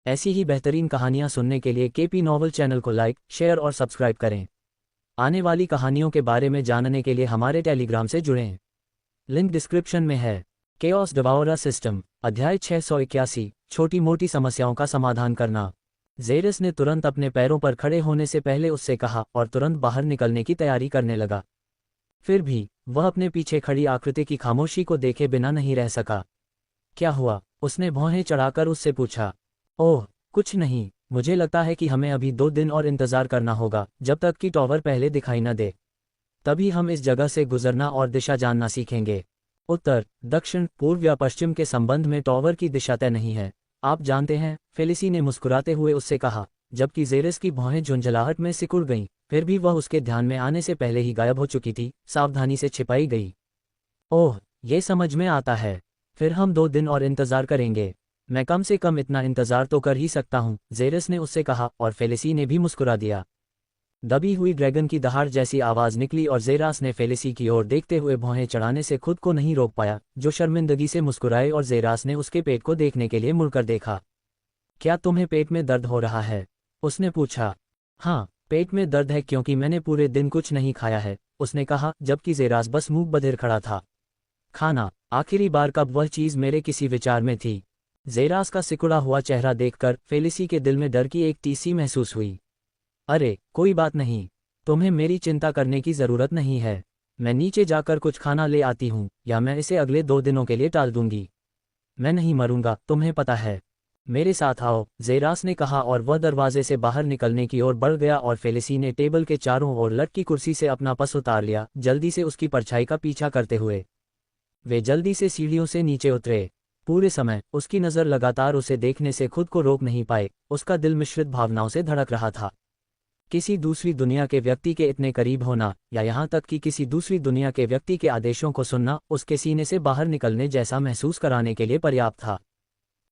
ऐसी ही बेहतरीन कहानियाँ सुनने के लिए केपी नॉवल चैनल को लाइक, शेयर और सब्सक्राइब करें। आने वाली कहानियों के बारे में जानने के लिए हमारे टेलीग्राम से जुड़ें। लिंक डिस्क्रिप्शन में है। केओस डिवाउरर सिस्टम, अध्याय 681, छोटी मोटी समस्याओं का समाधान करना। जेरस ने तुरंत अपने पैरों पर खड़े होने से पहले उससे कहा और तुरंत बाहर निकलने की तैयारी करने लगा। फिर भी वह अपने पीछे खड़ी आकृति की खामोशी को देखे बिना नहीं रह सका। क्या हुआ? उसने भौहें चढ़ाकर उससे पूछा। ओह, कुछ नहीं, मुझे लगता है कि हमें अभी 2 दिन और इंतजार करना होगा जब तक कि टॉवर पहले दिखाई न दे। तभी हम इस जगह से गुजरना और दिशा जानना सीखेंगे। उत्तर, दक्षिण, पूर्व या पश्चिम के संबंध में टॉवर की दिशा तय नहीं है, आप जानते हैं, फेलिसी ने मुस्कुराते हुए उससे कहा, जबकि जेरस की भौहें झुंझलाहट में सिकुड़ गईं। फिर भी वह उसके ध्यान में आने से पहले ही गायब हो चुकी थी, सावधानी से छिपाई गई। ओह, ये समझ में आता है। फिर हम 2 दिन और इंतजार करेंगे। मैं कम से कम इतना इंतजार तो कर ही सकता हूँ, जेरस ने उससे कहा और फेलिसी ने भी मुस्कुरा दिया। दबी हुई ड्रैगन की दहाड़ जैसी आवाज निकली और जेरास ने फेलिसी की ओर देखते हुए भौहें चढ़ाने से खुद को नहीं रोक पाया, जो शर्मिंदगी से मुस्कुराए और जेरास ने उसके पेट को देखने के लिए मुड़कर देखा। क्या तुम्हें पेट में दर्द हो रहा है? उसने पूछा। हाँ, पेट में दर्द है क्योंकि मैंने पूरे दिन कुछ नहीं खाया है, उसने कहा, जबकि जेरास बस मुंह बधिर खड़ा था। खाना? आखिरी बार कब वह चीज़ मेरे किसी विचार में थी? जेरास का सिकुड़ा हुआ चेहरा देखकर फेलिसी के दिल में डर की एक टीसी महसूस हुई। अरे, कोई बात नहीं, तुम्हें मेरी चिंता करने की ज़रूरत नहीं है। मैं नीचे जाकर कुछ खाना ले आती हूँ, या मैं इसे अगले 2 दिनों के लिए टाल दूंगी। मैं नहीं मरूंगा, तुम्हें पता है। मेरे साथ आओ, जेरास ने कहा और वह दरवाजे से बाहर निकलने की ओर बढ़ गया और फेलिसी ने टेबल के चारों ओर लटकी कुर्सी से अपना पस उतार लिया, जल्दी से उसकी परछाई का पीछा करते हुए। वे जल्दी से सीढ़ियों से नीचे उतरे। पूरे समय उसकी नज़र लगातार उसे देखने से खुद को रोक नहीं पाए, उसका दिल मिश्रित भावनाओं से धड़क रहा था। किसी दूसरी दुनिया के व्यक्ति के इतने करीब होना, या यहाँ तक कि किसी दूसरी दुनिया के व्यक्ति के आदेशों को सुनना, उसके सीने से बाहर निकलने जैसा महसूस कराने के लिए पर्याप्त था।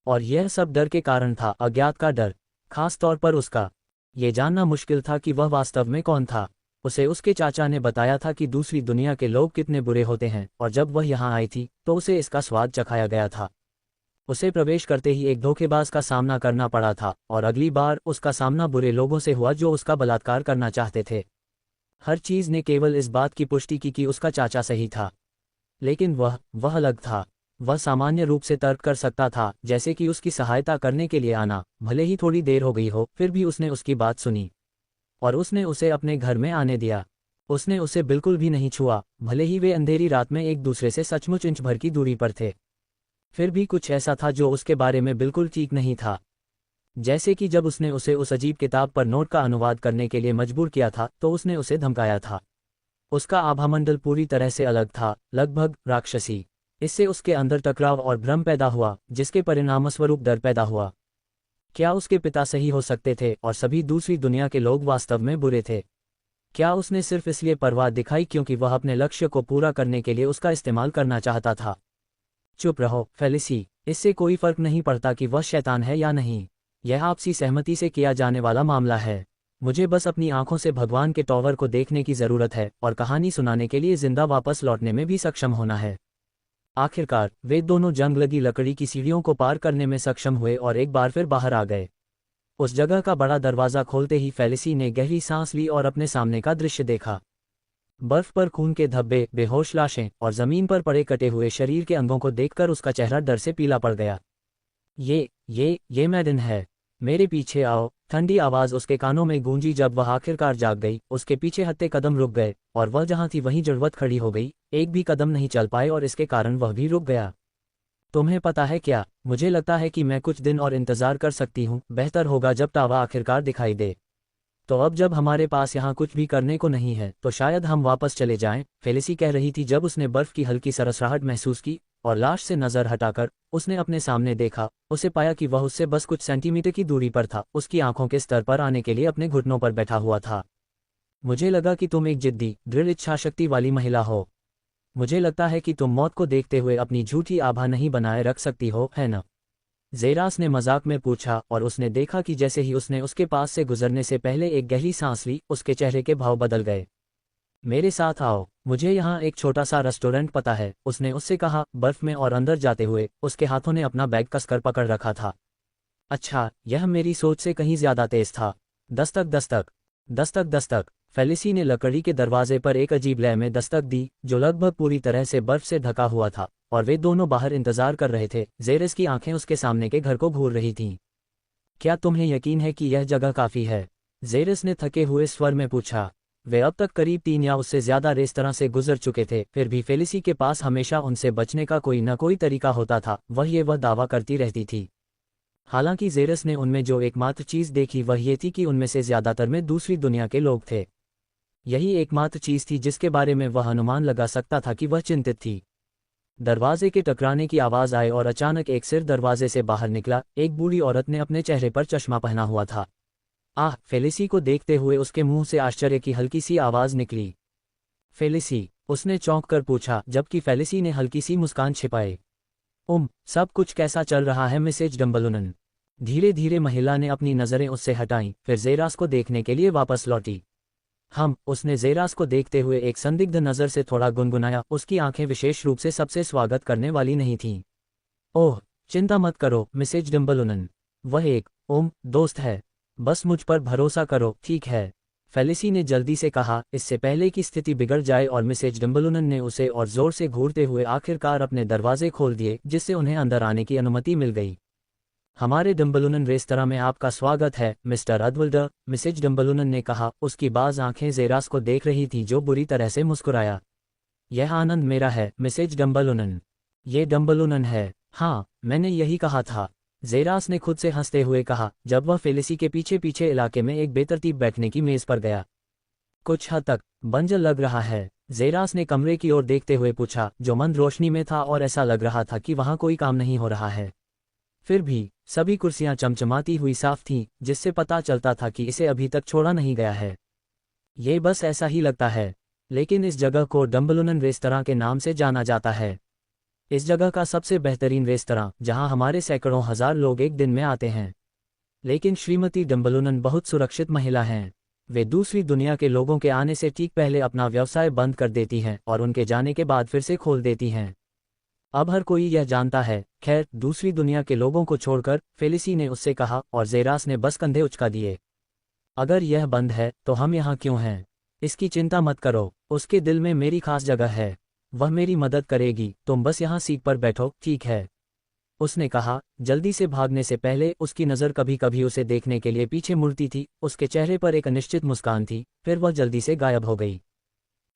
और यह सब डर के कारण था, अज्ञात का डर, खास तौर पर उसका। ये जानना मुश्किल था कि वह वास्तव में कौन था। उसे उसके चाचा ने बताया था कि दूसरी दुनिया के लोग कितने बुरे होते हैं, और जब वह यहाँ आई थी तो उसे इसका स्वाद चखाया गया था। उसे प्रवेश करते ही एक धोखेबाज का सामना करना पड़ा था, और अगली बार उसका सामना बुरे लोगों से हुआ जो उसका बलात्कार करना चाहते थे। हर चीज़ ने केवल इस बात की पुष्टि की कि उसका चाचा सही था। लेकिन वह अलग था। वह सामान्य रूप से तर्क कर सकता था, जैसे कि उसकी सहायता करने के लिए आना, भले ही थोड़ी देर हो गई हो। फिर भी उसने उसकी बात सुनी और उसने उसे अपने घर में आने दिया। उसने उसे बिल्कुल भी नहीं छुआ, भले ही वे अंधेरी रात में एक दूसरे से सचमुच इंच भर की दूरी पर थे। फिर भी कुछ ऐसा था जो उसके बारे में बिल्कुल ठीक नहीं था। जैसे कि जब उसने उसे उस अजीब किताब पर नोट का अनुवाद करने के लिए मजबूर किया था तो उसने उसे धमकाया था। उसका आभामंडल पूरी तरह से अलग था, लगभग राक्षसी। इससे उसके अंदर टकराव और भ्रम पैदा हुआ, जिसके परिणामस्वरूप डर पैदा हुआ। क्या उसके पिता सही हो सकते थे और सभी दूसरी दुनिया के लोग वास्तव में बुरे थे? क्या उसने सिर्फ इसलिए परवाह दिखाई क्योंकि वह अपने लक्ष्य को पूरा करने के लिए उसका इस्तेमाल करना चाहता था? चुप रहो, फेलिसी, इससे कोई फर्क नहीं पड़ता कि वह शैतान है या नहीं। यह आपसी सहमति से किया जाने वाला मामला है। मुझे बस अपनी आंखों से भगवान के टॉवर को देखने की ज़रूरत है और कहानी सुनाने के लिए जिंदा वापस लौटने में भी सक्षम होना है। आखिरकार वे दोनों जंग लगी लकड़ी की सीढ़ियों को पार करने में सक्षम हुए और एक बार फिर बाहर आ गए। उस जगह का बड़ा दरवाज़ा खोलते ही फेलिसी ने गहरी सांस ली और अपने सामने का दृश्य देखा। बर्फ पर खून के धब्बे, बेहोश लाशें और जमीन पर पड़े कटे हुए शरीर के अंगों को देखकर उसका चेहरा डर से पीला पड़ गया। ये मैडन है। मेरे पीछे आओ, ठंडी आवाज़ उसके कानों में गूंजी। जब वह आखिरकार जाग गई, उसके पीछे हत्ते कदम रुक गए और वह जहां थी वहीं जड़वत खड़ी हो गई। एक भी कदम नहीं चल पाए और इसके कारण वह भी रुक गया। तुम्हें पता है क्या, मुझे लगता है कि मैं कुछ दिन और इंतजार कर सकती हूँ। बेहतर होगा जब टावा आखिरकार दिखाई दे। तो अब जब हमारे पास यहाँ कुछ भी करने को नहीं है तो शायद हम वापस चले जाएं, फेलिसी कह रही थी जब उसने बर्फ की हल्की सरसराहट महसूस की और लाश से नज़र हटाकर उसने अपने सामने देखा। उसे पाया कि वह उससे बस कुछ सेंटीमीटर की दूरी पर था, उसकी आंखों के स्तर पर आने के लिए अपने घुटनों पर बैठा हुआ था। मुझे लगा कि तुम एक जिद्दी, दृढ़ इच्छाशक्ति वाली महिला हो। मुझे लगता है कि तुम मौत को देखते हुए अपनी झूठी आभा नहीं बनाए रख सकती हो, है न? जेरास ने मजाक में पूछा और उसने देखा कि जैसे ही उसने उसके पास से गुजरने से पहले एक गहरी सांस ली, उसके चेहरे के भाव बदल गए। मेरे साथ आओ, मुझे यहाँ एक छोटा सा रेस्टोरेंट पता है, उसने उससे कहा, बर्फ में और अंदर जाते हुए। उसके हाथों ने अपना बैग कसकर पकड़ रखा था। अच्छा, यह मेरी सोच से कहीं ज्यादा तेज था। दस्तक दस्तक, दस्तक दस्तक। फेलिसी ने लकड़ी के दरवाजे पर एक अजीब लय में दस्तक दी, जो लगभग पूरी तरह से बर्फ से ढका हुआ था, और वे दोनों बाहर इंतजार कर रहे थे। जेरस की आंखें उसके सामने के घर को घूर रही थीं। क्या तुम्हें यकीन है कि यह जगह काफी है? जेरस ने थके हुए स्वर में पूछा। वे अब तक करीब 3 या उससे ज्यादा रेस्तरां से गुजर चुके थे, फिर भी फेलिसी के पास हमेशा उनसे बचने का कोई न कोई तरीका होता था। वह दावा करती रहती थी। हालांकि जेरस ने उनमें जो एकमात्र चीज देखी वह ये थी कि उनमें से ज्यादातर में दूसरी दुनिया के लोग थे। यही एकमात्र चीज थी जिसके बारे में वह अनुमान लगा सकता था कि वह चिंतित थी। दरवाजे के टकराने की आवाज आई और अचानक एक सिर दरवाजे से बाहर निकला। एक बूढ़ी औरत ने अपने चेहरे पर चश्मा पहना हुआ था। आह! फेलिसी को देखते हुए उसके मुंह से आश्चर्य की हल्की सी आवाज निकली। फेलिसी, उसने चौंक कर पूछा, जबकि फेलिसी ने हल्की सी मुस्कान छिपाए। सब कुछ कैसा चल रहा है मिसेज डम्बलडोनन? धीरे धीरे महिला ने अपनी नजरें उससे हटाईं, फिर जेरास को देखने के लिए वापस लौटी। उसने जेरास को देखते हुए एक संदिग्ध नजर से थोड़ा गुनगुनाया। उसकी आंखें विशेष रूप से सबसे स्वागत करने वाली नहीं थीं। ओह, चिंता मत करो मिसेज डम्बलडोनन, वह एक दोस्त है। बस मुझ पर भरोसा करो, ठीक है? फेलिसी ने जल्दी से कहा, इससे पहले कि स्थिति बिगड़ जाए, और मिसेज डम्बलडोनन ने उसे और जोर से घूरते हुए आखिरकार अपने दरवाजे खोल दिए, जिससे उन्हें अंदर आने की अनुमति मिल गई। हमारे डम्बलडोनन रेस्तरां में आपका स्वागत है मिस्टर अदविल्डर, मिसेज डम्बलडोनन ने कहा। उसकी बाज आंखें जेरास को देख रही थीं, जो बुरी तरह से मुस्कुराया। यह आनंद मेरा है मिसेज डम्बलडोनन। ये डम्बलडोनन है। हाँ, मैंने यही कहा था, जेरास ने खुद से हंसते हुए कहा, जब वह फेलिसी के पीछे पीछे इलाके में एक बेतरतीब बैठने की मेज पर गया। कुछ हद तक बंजर लग रहा है, जेरास ने कमरे की ओर देखते हुए पूछा, जो मंद रोशनी में था और ऐसा लग रहा था कि वहां कोई काम नहीं हो रहा है। फिर भी सभी कुर्सियां चमचमाती हुई साफ थीं, जिससे पता चलता था कि इसे अभी तक छोड़ा नहीं गया है। ये बस ऐसा ही लगता है, लेकिन इस जगह को डम्बलडोनन रेस्तरां के नाम से जाना जाता है। इस जगह का सबसे बेहतरीन रेस्तरां, जहां हमारे सैकड़ों हजार लोग एक दिन में आते हैं। लेकिन श्रीमती डम्बलडोनन बहुत सुरक्षित महिला हैं। वे दूसरी दुनिया के लोगों के आने से ठीक पहले अपना व्यवसाय बंद कर देती हैं और उनके जाने के बाद फिर से खोल देती हैं। अब हर कोई यह जानता है। खैर, दूसरी दुनिया के लोगों को छोड़कर, फेलिसी ने उससे कहा, और जेरास ने बस कंधे उचका दिए। अगर यह बंद है तो हम यहाँ क्यों हैं? इसकी चिंता मत करो, उसके दिल में मेरी खास जगह है। वह मेरी मदद करेगी, तुम बस यहाँ सीट पर बैठो, ठीक है? उसने कहा, जल्दी से भागने से पहले। उसकी नज़र कभी कभी उसे देखने के लिए पीछे मुड़ती थी। उसके चेहरे पर एक अनिश्चित मुस्कान थी, फिर वह जल्दी से गायब हो गई।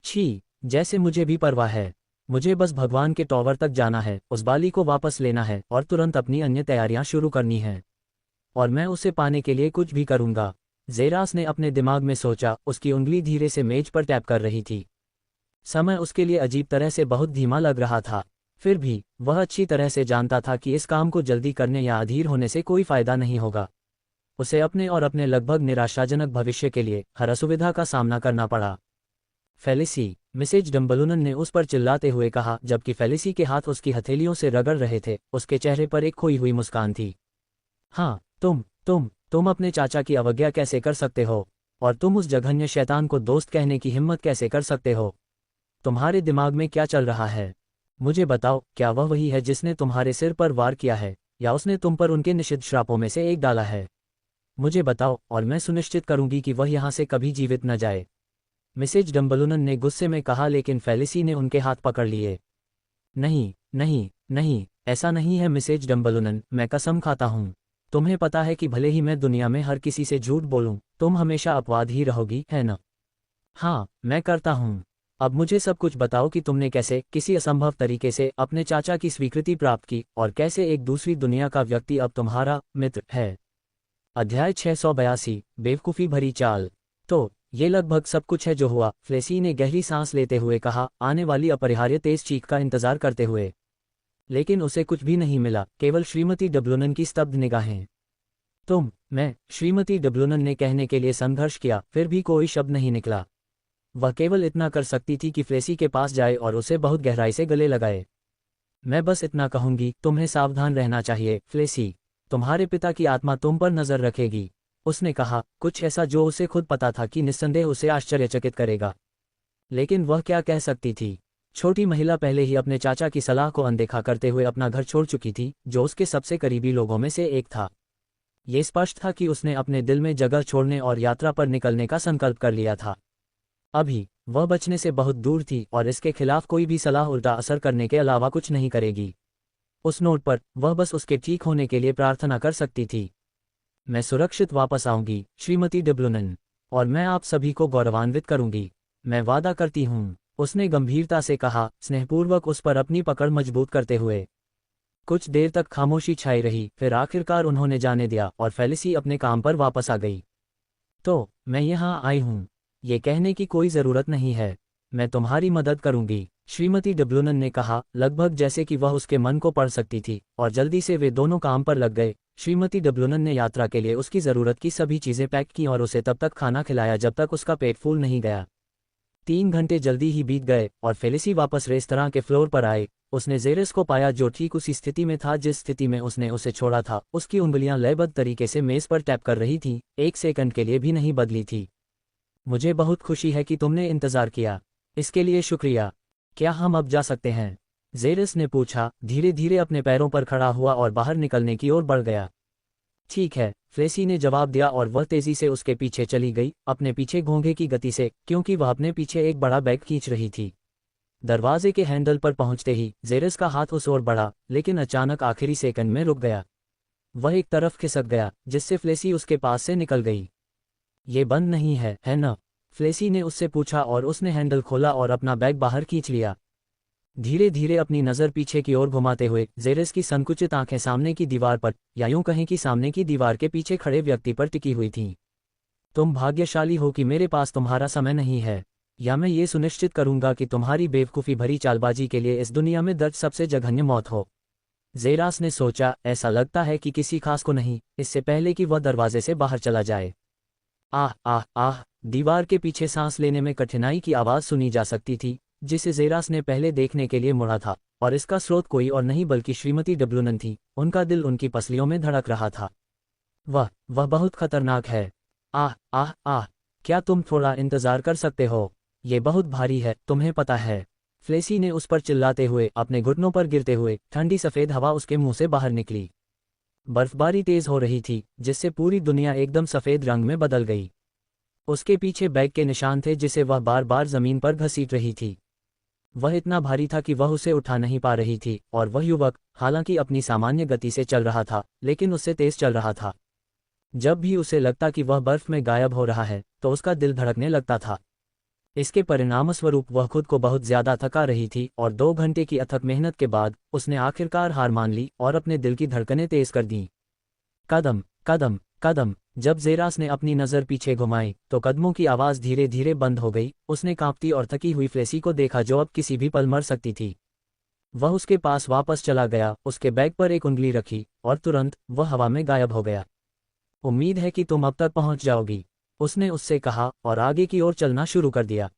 छी, जैसे मुझे भी परवाह है। मुझे बस भगवान के टॉवर तक जाना है, उस बाली को वापस लेना है और तुरंत अपनी अन्य तैयारियां शुरू करनी है। और मैं उसे पाने के लिए कुछ भी करूंगा। जेरास ने अपने दिमाग में सोचा। उसकी उंगली धीरे से मेज पर टैप कर रही थी। समय उसके लिए अजीब तरह से बहुत धीमा लग रहा था। फिर भी वह अच्छी तरह से जानता था कि इस काम को जल्दी करने या अधीर होने से कोई फायदा नहीं होगा। उसे अपने और अपने लगभग निराशाजनक भविष्य के लिए हर असुविधा का सामना करना पड़ा। फेलिसी, मिसेज डम्बलडोनन ने उस पर चिल्लाते हुए कहा, जबकि फेलिसी के हाथ उसकी हथेलियों से रगड़ रहे थे। उसके चेहरे पर एक खोई हुई मुस्कान थी। हाँ, तुम अपने चाचा की अवज्ञा कैसे कर सकते हो? और तुम उस जघन्य शैतान को दोस्त कहने की हिम्मत कैसे कर सकते हो? तुम्हारे दिमाग में क्या चल रहा है? मुझे बताओ, क्या वह वही है जिसने तुम्हारे सिर पर वार किया है, या उसने तुम पर उनके निषिद्ध श्रापों में से एक डाला है? मुझे बताओ, और मैं सुनिश्चित करूंगी कि वह यहाँ से कभी जीवित न जाए। मिसेज डम्बलडोनन ने गुस्से में कहा, लेकिन फेलिसी ने उनके हाथ पकड़ लिए। नहीं नहीं नहीं, ऐसा नहीं है मिसेज डम्बलडोनन, मैं कसम खाता हूँ। तुम्हें पता है कि भले ही मैं दुनिया में हर किसी से झूठ बोलूं, तुम हमेशा अपवाद ही रहोगी, है न? हाँ, मैं करता हूँ। अब मुझे सब कुछ बताओ कि तुमने कैसे, किसी असंभव तरीके से, अपने चाचा की स्वीकृति प्राप्त की, और कैसे एक दूसरी दुनिया का व्यक्ति अब तुम्हारा मित्र है। अध्याय 682, बेवकूफ़ी भरी चाल। तो ये लगभग सब कुछ है जो हुआ, फेलिसी ने गहरी सांस लेते हुए कहा, आने वाली अपरिहार्य तेज चीख का इंतजार करते हुए। लेकिन उसे कुछ भी नहीं मिला, केवल श्रीमती डम्बलडोनन की स्तब्ध निगाहें। मैं, श्रीमती डम्बलडोनन ने कहने के लिए संघर्ष किया, फिर भी कोई शब्द नहीं निकला। वह केवल इतना कर सकती थी कि फेलिसी के पास जाए और उसे बहुत गहराई से गले लगाए। मैं बस इतना कहूंगी, तुम्हें सावधान रहना चाहिए फेलिसी। तुम्हारे पिता की आत्मा तुम पर नजर रखेगी। उसने कहा, कुछ ऐसा जो उसे खुद पता था कि निस्संदेह उसे आश्चर्यचकित करेगा। लेकिन वह क्या कह सकती थी? छोटी महिला पहले ही अपने चाचा की सलाह को अनदेखा करते हुए अपना घर छोड़ चुकी थी, जो उसके सबसे करीबी लोगों में से एक था। ये स्पष्ट था कि उसने अपने दिल में जगह छोड़ने और यात्रा पर निकलने का संकल्प कर लिया था। अभी वह बचने से बहुत दूर थी और इसके खिलाफ कोई भी सलाह उल्टा असर करने के अलावा कुछ नहीं करेगी। उस नोट पर वह बस उसके ठीक होने के लिए प्रार्थना कर सकती थी। मैं सुरक्षित वापस आऊंगी श्रीमती डब्लूनन, और मैं आप सभी को गौरवान्वित करूंगी। मैं वादा करती हूं, उसने गंभीरता से कहा, स्नेहपूर्वक उस पर अपनी पकड़ मजबूत करते हुए। कुछ देर तक खामोशी छाई रही, फिर आखिरकार उन्होंने जाने दिया और फेलिसी अपने काम पर वापस आ गई। तो मैं यहाँ आई हूँ, ये कहने की कोई ज़रूरत नहीं है। मैं तुम्हारी मदद करूंगी, श्रीमती डब्लूनन ने कहा, लगभग जैसे कि वह उसके मन को पढ़ सकती थी, और जल्दी से वे दोनों काम पर लग गए। श्रीमती डब्लूनन ने यात्रा के लिए उसकी ज़रूरत की सभी चीज़ें पैक की और उसे तब तक खाना खिलाया जब तक उसका पेट फूल नहीं गया। 3 घंटे जल्दी ही बीत गए और फेलिसी वापस रेस्तरां के फ्लोर पर आए। उसने जेरस को पाया जो ठीक उसी स्थिति में था जिस स्थिति में उसने उसे छोड़ा था। उसकी उंगलियां लयबद्ध तरीके से मेज पर टैप कर रही थीं, 1 सेकंड के लिए भी नहीं बदली थी। मुझे बहुत खुशी है कि तुमने इंतज़ार किया, इसके लिए शुक्रिया। क्या हम अब जा सकते हैं? जेरस ने पूछा, धीरे धीरे अपने पैरों पर खड़ा हुआ और बाहर निकलने की ओर बढ़ गया। ठीक है, फेलिसी ने जवाब दिया और वह तेजी से उसके पीछे चली गई, अपने पीछे घोंघे की गति से, क्योंकि वह अपने पीछे एक बड़ा बैग खींच रही थी। दरवाजे के हैंडल पर पहुंचते ही जेरस का हाथ उस ओर बढ़ा, लेकिन अचानक आखिरी सेकंड में रुक गया। वह एक तरफ खिसक गया, जिससे फेलिसी उसके पास से निकल गई। ये बंद नहीं है न? फेलिसी ने उससे पूछा और उसने हैंडल खोला और अपना बैग बाहर खींच लिया। धीरे धीरे अपनी नज़र पीछे की ओर घुमाते हुए जेरस की संकुचित आंखें सामने की दीवार पर, या यूं कहें कि सामने की दीवार के पीछे खड़े व्यक्ति पर टिकी हुई थीं। तुम भाग्यशाली हो कि मेरे पास तुम्हारा समय नहीं है, या मैं ये सुनिश्चित करूंगा कि तुम्हारी बेवकूफ़ी भरी चालबाजी के लिए इस दुनिया में दर्ज सबसे जघन्य मौत हो। जेरास ने सोचा, ऐसा लगता है कि किसी खास को नहीं, इससे पहले कि वह दरवाजे से बाहर चला जाए। आह आह आह, दीवार के पीछे सांस लेने में कठिनाई की आवाज़ सुनी जा सकती थी, जिसे जेरास ने पहले देखने के लिए मुड़ा था, और इसका स्रोत कोई और नहीं बल्कि श्रीमती डब्लूनन थी। उनका दिल उनकी पसलियों में धड़क रहा था। वह बहुत खतरनाक है। आह आह आह, क्या तुम थोड़ा इंतज़ार कर सकते हो? ये बहुत भारी है, तुम्हें पता है। फेलिसी ने उस पर चिल्लाते हुए, अपने घुटनों पर गिरते हुए। ठंडी सफ़ेद हवा उसके मुंह से बाहर निकली। बर्फबारी तेज हो रही थी, जिससे पूरी दुनिया एकदम सफ़ेद रंग में बदल गई। उसके पीछे बैग के निशान थे जिसे वह बार बार ज़मीन पर घसीट रही थी। वह इतना भारी था कि वह उसे उठा नहीं पा रही थी, और वह युवक, हालांकि अपनी सामान्य गति से चल रहा था, लेकिन उससे तेज चल रहा था। जब भी उसे लगता कि वह बर्फ में गायब हो रहा है, तो उसका दिल धड़कने लगता था। इसके परिणामस्वरूप वह खुद को बहुत ज्यादा थका रही थी, और 2 घंटे की अथक मेहनत के बाद उसने आखिरकार हार मान ली और अपने दिल की धड़कनें तेज कर दीं। कदम कदम कदम। जब जेरास ने अपनी नज़र पीछे घुमाई, तो कदमों की आवाज़ धीरे धीरे बंद हो गई। उसने कांपती और थकी हुई फेलिसी को देखा जो अब किसी भी पल मर सकती थी। वह उसके पास वापस चला गया, उसके बैग पर एक उंगली रखी, और तुरंत वह हवा में गायब हो गया। उम्मीद है कि तुम अब तक पहुंच जाओगी, उसने उससे कहा, और आगे की ओर चलना शुरू कर दिया।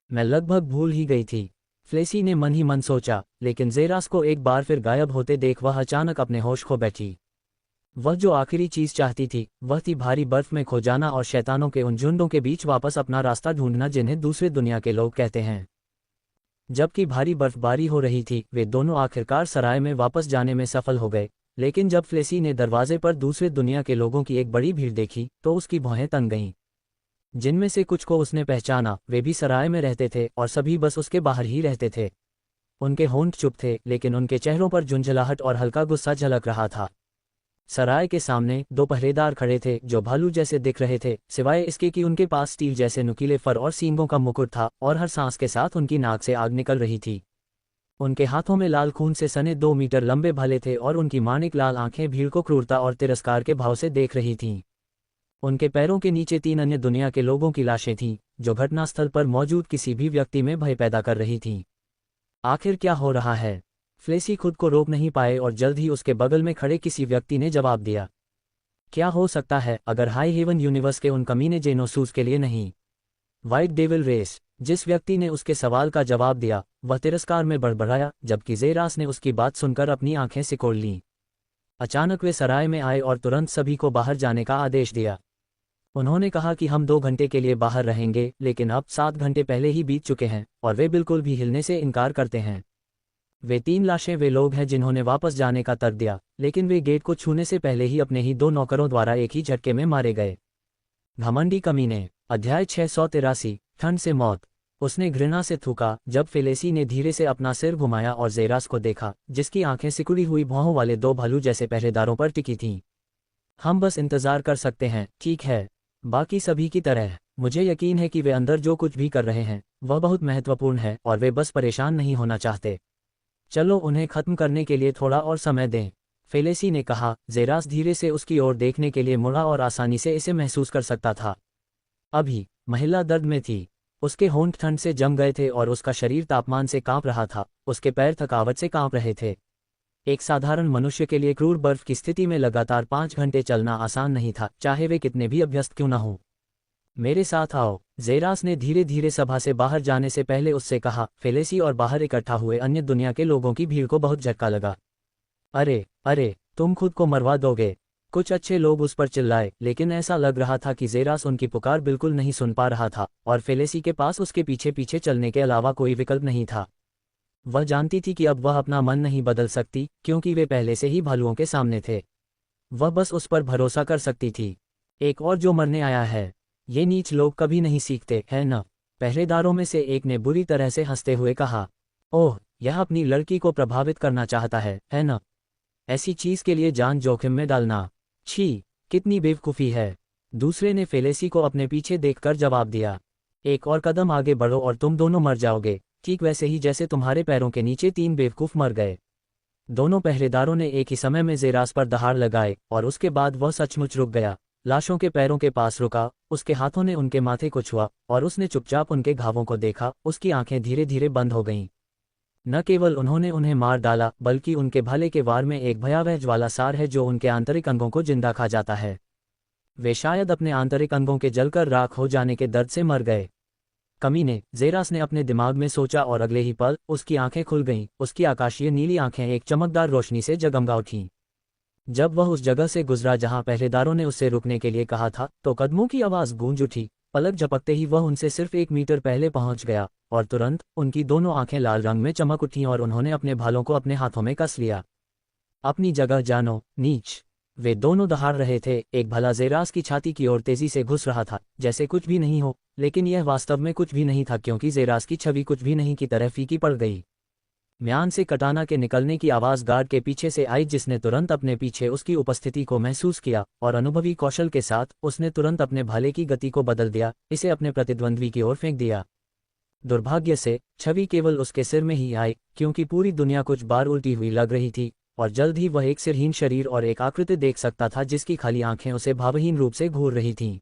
मैं लगभग भूल ही गई थी, फेलिसी ने मन ही मन सोचा, लेकिन जेरास को एक बार फिर गायब होते देख वह अचानक अपने होश खो बैठी। वह जो आखिरी चीज चाहती थी, वह थी भारी बर्फ में खो जाना और शैतानों के उन झुंडों के बीच वापस अपना रास्ता ढूंढना जिन्हें दूसरे दुनिया के लोग कहते हैं। जबकि भारी बर्फबारी हो रही थी, वे दोनों आखिरकार सराय में वापस जाने में सफल हो गए। लेकिन जब फेलिसी ने दरवाजे पर दूसरे दुनिया के लोगों की एक बड़ी भीड़ देखी, तो उसकी भौहें तन गईं। जिनमें से कुछ को उसने पहचाना, वे भी सराय में रहते थे और सभी बस उसके बाहर ही रहते थे। उनके होंठ चुप थे, लेकिन उनके चेहरों पर झुंझलाहट और हल्का गुस्सा झलक रहा था। सराय के सामने 2 पहरेदार खड़े थे जो भालू जैसे दिख रहे थे, सिवाय इसके कि उनके पास स्टील जैसे नुकीले फर और सींगों का मुकुट था, और हर सांस के साथ उनकी नाक से आग निकल रही थी। उनके हाथों में लाल खून से सने 2 मीटर लंबे भाले थे, और उनकी माणिक लाल आंखें भीड़ को क्रूरता और तिरस्कार के भाव से देख रही थीं। उनके पैरों के नीचे 3 अन्य दुनिया के लोगों की लाशें थीं, जो घटनास्थल पर मौजूद किसी भी व्यक्ति में भय पैदा कर रही थीं। आखिर क्या हो रहा है? फेलिसी खुद को रोक नहीं पाए, और जल्द ही उसके बगल में खड़े किसी व्यक्ति ने जवाब दिया। क्या हो सकता है अगर हाई हेवन यूनिवर्स के उन कमीने जेनोसूस के लिए नहीं? White devil race. जिस व्यक्ति ने उसके सवाल का जवाब दिया, वह तिरस्कार में बड़बड़ाया, जबकि जेरास ने उसकी बात सुनकर अपनी आंखें सिकोड़ लीं। अचानक वे सराय में आए और तुरंत सभी को बाहर जाने का आदेश दिया। उन्होंने कहा कि हम 2 घंटे के लिए बाहर रहेंगे, लेकिन अब 7 घंटे पहले ही बीत चुके हैं, और वे बिल्कुल भी हिलने से इनकार करते हैं। वे 3 लाशें वे लोग हैं जिन्होंने वापस जाने का तर्क दिया, लेकिन वे गेट को छूने से पहले ही अपने ही 2 नौकरों द्वारा एक ही झटके में मारे गए। घमंडी कमीने। अध्याय 683, ठंड से मौत। उसने घृणा से थूका जब फेलेसी ने धीरे से अपना सिर घुमाया और जेरास को देखा, जिसकी आंखें सिकुड़ी हुई भौहों वाले 2 भालू जैसे पहरेदारों पर टिकी थीं। हम बस इंतजार कर सकते हैं, ठीक है? बाकी सभी की तरह मुझे यकीन है कि वे अंदर जो कुछ भी कर रहे हैं वह बहुत महत्वपूर्ण है और वे बस परेशान नहीं होना चाहते। चलो उन्हें खत्म करने के लिए थोड़ा और समय दें, फेलेसी ने कहा। जेरास धीरे से उसकी ओर देखने के लिए मुड़ा और आसानी से इसे महसूस कर सकता था। अभी महिला दर्द में थी। उसके होंठ ठंड से जम गए थे और उसका शरीर तापमान से कांप रहा था। उसके पैर थकावट से कांप रहे थे। एक साधारण मनुष्य के लिए क्रूर बर्फ की स्थिति में लगातार 5 घंटे चलना आसान नहीं था, चाहे वे कितने भी अभ्यस्त क्यों न हों। मेरे साथ आओ, जेरास ने धीरे धीरे सभा से बाहर जाने से पहले उससे कहा। फेलेसी और बाहर इकट्ठा हुए अन्य दुनिया के लोगों की भीड़ को बहुत झटका लगा। अरे अरे, तुम खुद को मरवा दोगे, कुछ अच्छे लोग उस पर चिल्लाए, लेकिन ऐसा लग रहा था कि जेरास उनकी पुकार बिल्कुल नहीं सुन पा रहा था और फेलेसी के पास उसके पीछे पीछे चलने के अलावा कोई विकल्प नहीं था। वह जानती थी कि अब वह अपना मन नहीं बदल सकती, क्योंकि वे पहले से ही भालुओं के सामने थे। वह बस उस पर भरोसा कर सकती थी। एक और जो मरने आया है। ये नीच लोग कभी नहीं सीखते, है न? पहरेदारों में से एक ने बुरी तरह से हंसते हुए कहा। ओह, यह अपनी लड़की को प्रभावित करना चाहता है न? ऐसी चीज के लिए जान जोखिम में डालना, छी, कितनी बेवकूफ़ी है। दूसरे ने फेलेसी को अपने पीछे देखकर जवाब दिया। एक और कदम आगे बढ़ो और तुम दोनों मर जाओगे, ठीक वैसे ही जैसे तुम्हारे पैरों के नीचे 3 बेवकूफ़ मर गए। दोनों पहरेदारों ने एक ही समय में जेरास पर दहाड़ लगाए और उसके बाद वह सचमुच रुक गया। लाशों के पैरों के पास रुका, उसके हाथों ने उनके माथे को छुआ और उसने चुपचाप उनके घावों को देखा। उसकी आंखें धीरे धीरे बंद हो गईं। न केवल उन्होंने उन्हें मार डाला, बल्कि उनके भाले के वार में एक भयावह ज्वाला सार है जो उनके आंतरिक अंगों को जिंदा खा जाता है। वे शायद अपने आंतरिक अंगों के जलकर राख हो जाने के दर्द से मर गए। कमीने, जेरास ने अपने दिमाग में सोचा और अगले ही पल उसकी आंखें खुल गईं। उसकी आकाशीय नीली आंखें एक चमकदार रोशनी से जगमगा उठीं। जब वह उस जगह से गुजरा जहां पहरेदारों ने उससे रुकने के लिए कहा था, तो कदमों की आवाज गूंज उठी। पलक झपकते ही वह उनसे सिर्फ 1 मीटर पहले पहुंच गया और तुरंत उनकी दोनों आंखें लाल रंग में चमक उठीं और उन्होंने अपने भालों को अपने हाथों में कस लिया। अपनी जगह जानो, नीच। वे दोनों दहाड़ रहे थे। एक भला जेरास की छाती की ओर तेजी से घुस रहा था, जैसे कुछ भी नहीं हो, लेकिन यह वास्तव में कुछ भी नहीं था, क्योंकि जेरास की छवि कुछ भी नहीं की तरह फीकी पड़ गई। म्यान से कटाना के निकलने की आवाज गार्ड के पीछे से आई, जिसने तुरंत अपने पीछे उसकी उपस्थिति को महसूस किया और अनुभवी कौशल के साथ उसने तुरंत अपने भाले की गति को बदल दिया, इसे अपने प्रतिद्वंद्वी की ओर फेंक दिया। दुर्भाग्य से छवि केवल उसके सिर में ही आई, क्योंकि पूरी दुनिया कुछ बार उल्टी हुई लग रही थी और जल्द ही वह एक सिरहीन शरीर और एक आकृति देख सकता था जिसकी खाली आंखें उसे भावहीन रूप से घूर रही थीं।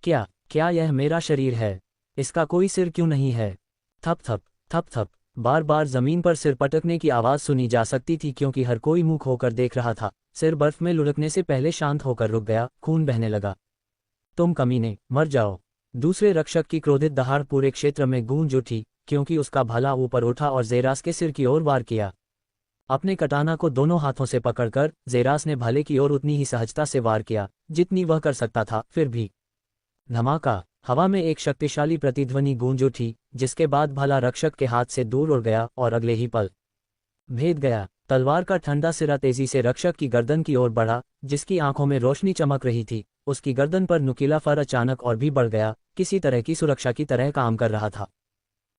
क्या क्या यह मेरा शरीर है? इसका कोई सिर क्यों नहीं है? थप थप थप थप, बार बार जमीन पर सिर पटकने की आवाज सुनी जा सकती थी, क्योंकि हर कोई मुंह खोकर देख रहा था। सिर बर्फ में लुढ़कने से पहले शांत होकर रुक गया, खून बहने लगा। तुम कमीने, मर जाओ। दूसरे रक्षक की क्रोधित दहाड़ पूरे क्षेत्र में गूंज उठी, क्योंकि उसका भाला ऊपर उठा और जेरास के सिर की ओर वार किया। अपने कटाना को दोनों हाथों से पकड़कर जेरास ने भाले की ओर उतनी ही सहजता से वार किया जितनी वह कर सकता था। फिर भी धमाका, हवा में एक शक्तिशाली प्रतिध्वनि गूंज उठी, जिसके बाद भाला रक्षक के हाथ से दूर उड़ गया और अगले ही पल भेद गया। तलवार का ठंडा सिरा तेजी से रक्षक की गर्दन की ओर बढ़ा, जिसकी आंखों में रोशनी चमक रही थी। उसकी गर्दन पर नुकीला फर अचानक और भी बढ़ गया, किसी तरह की सुरक्षा की तरह काम कर रहा था।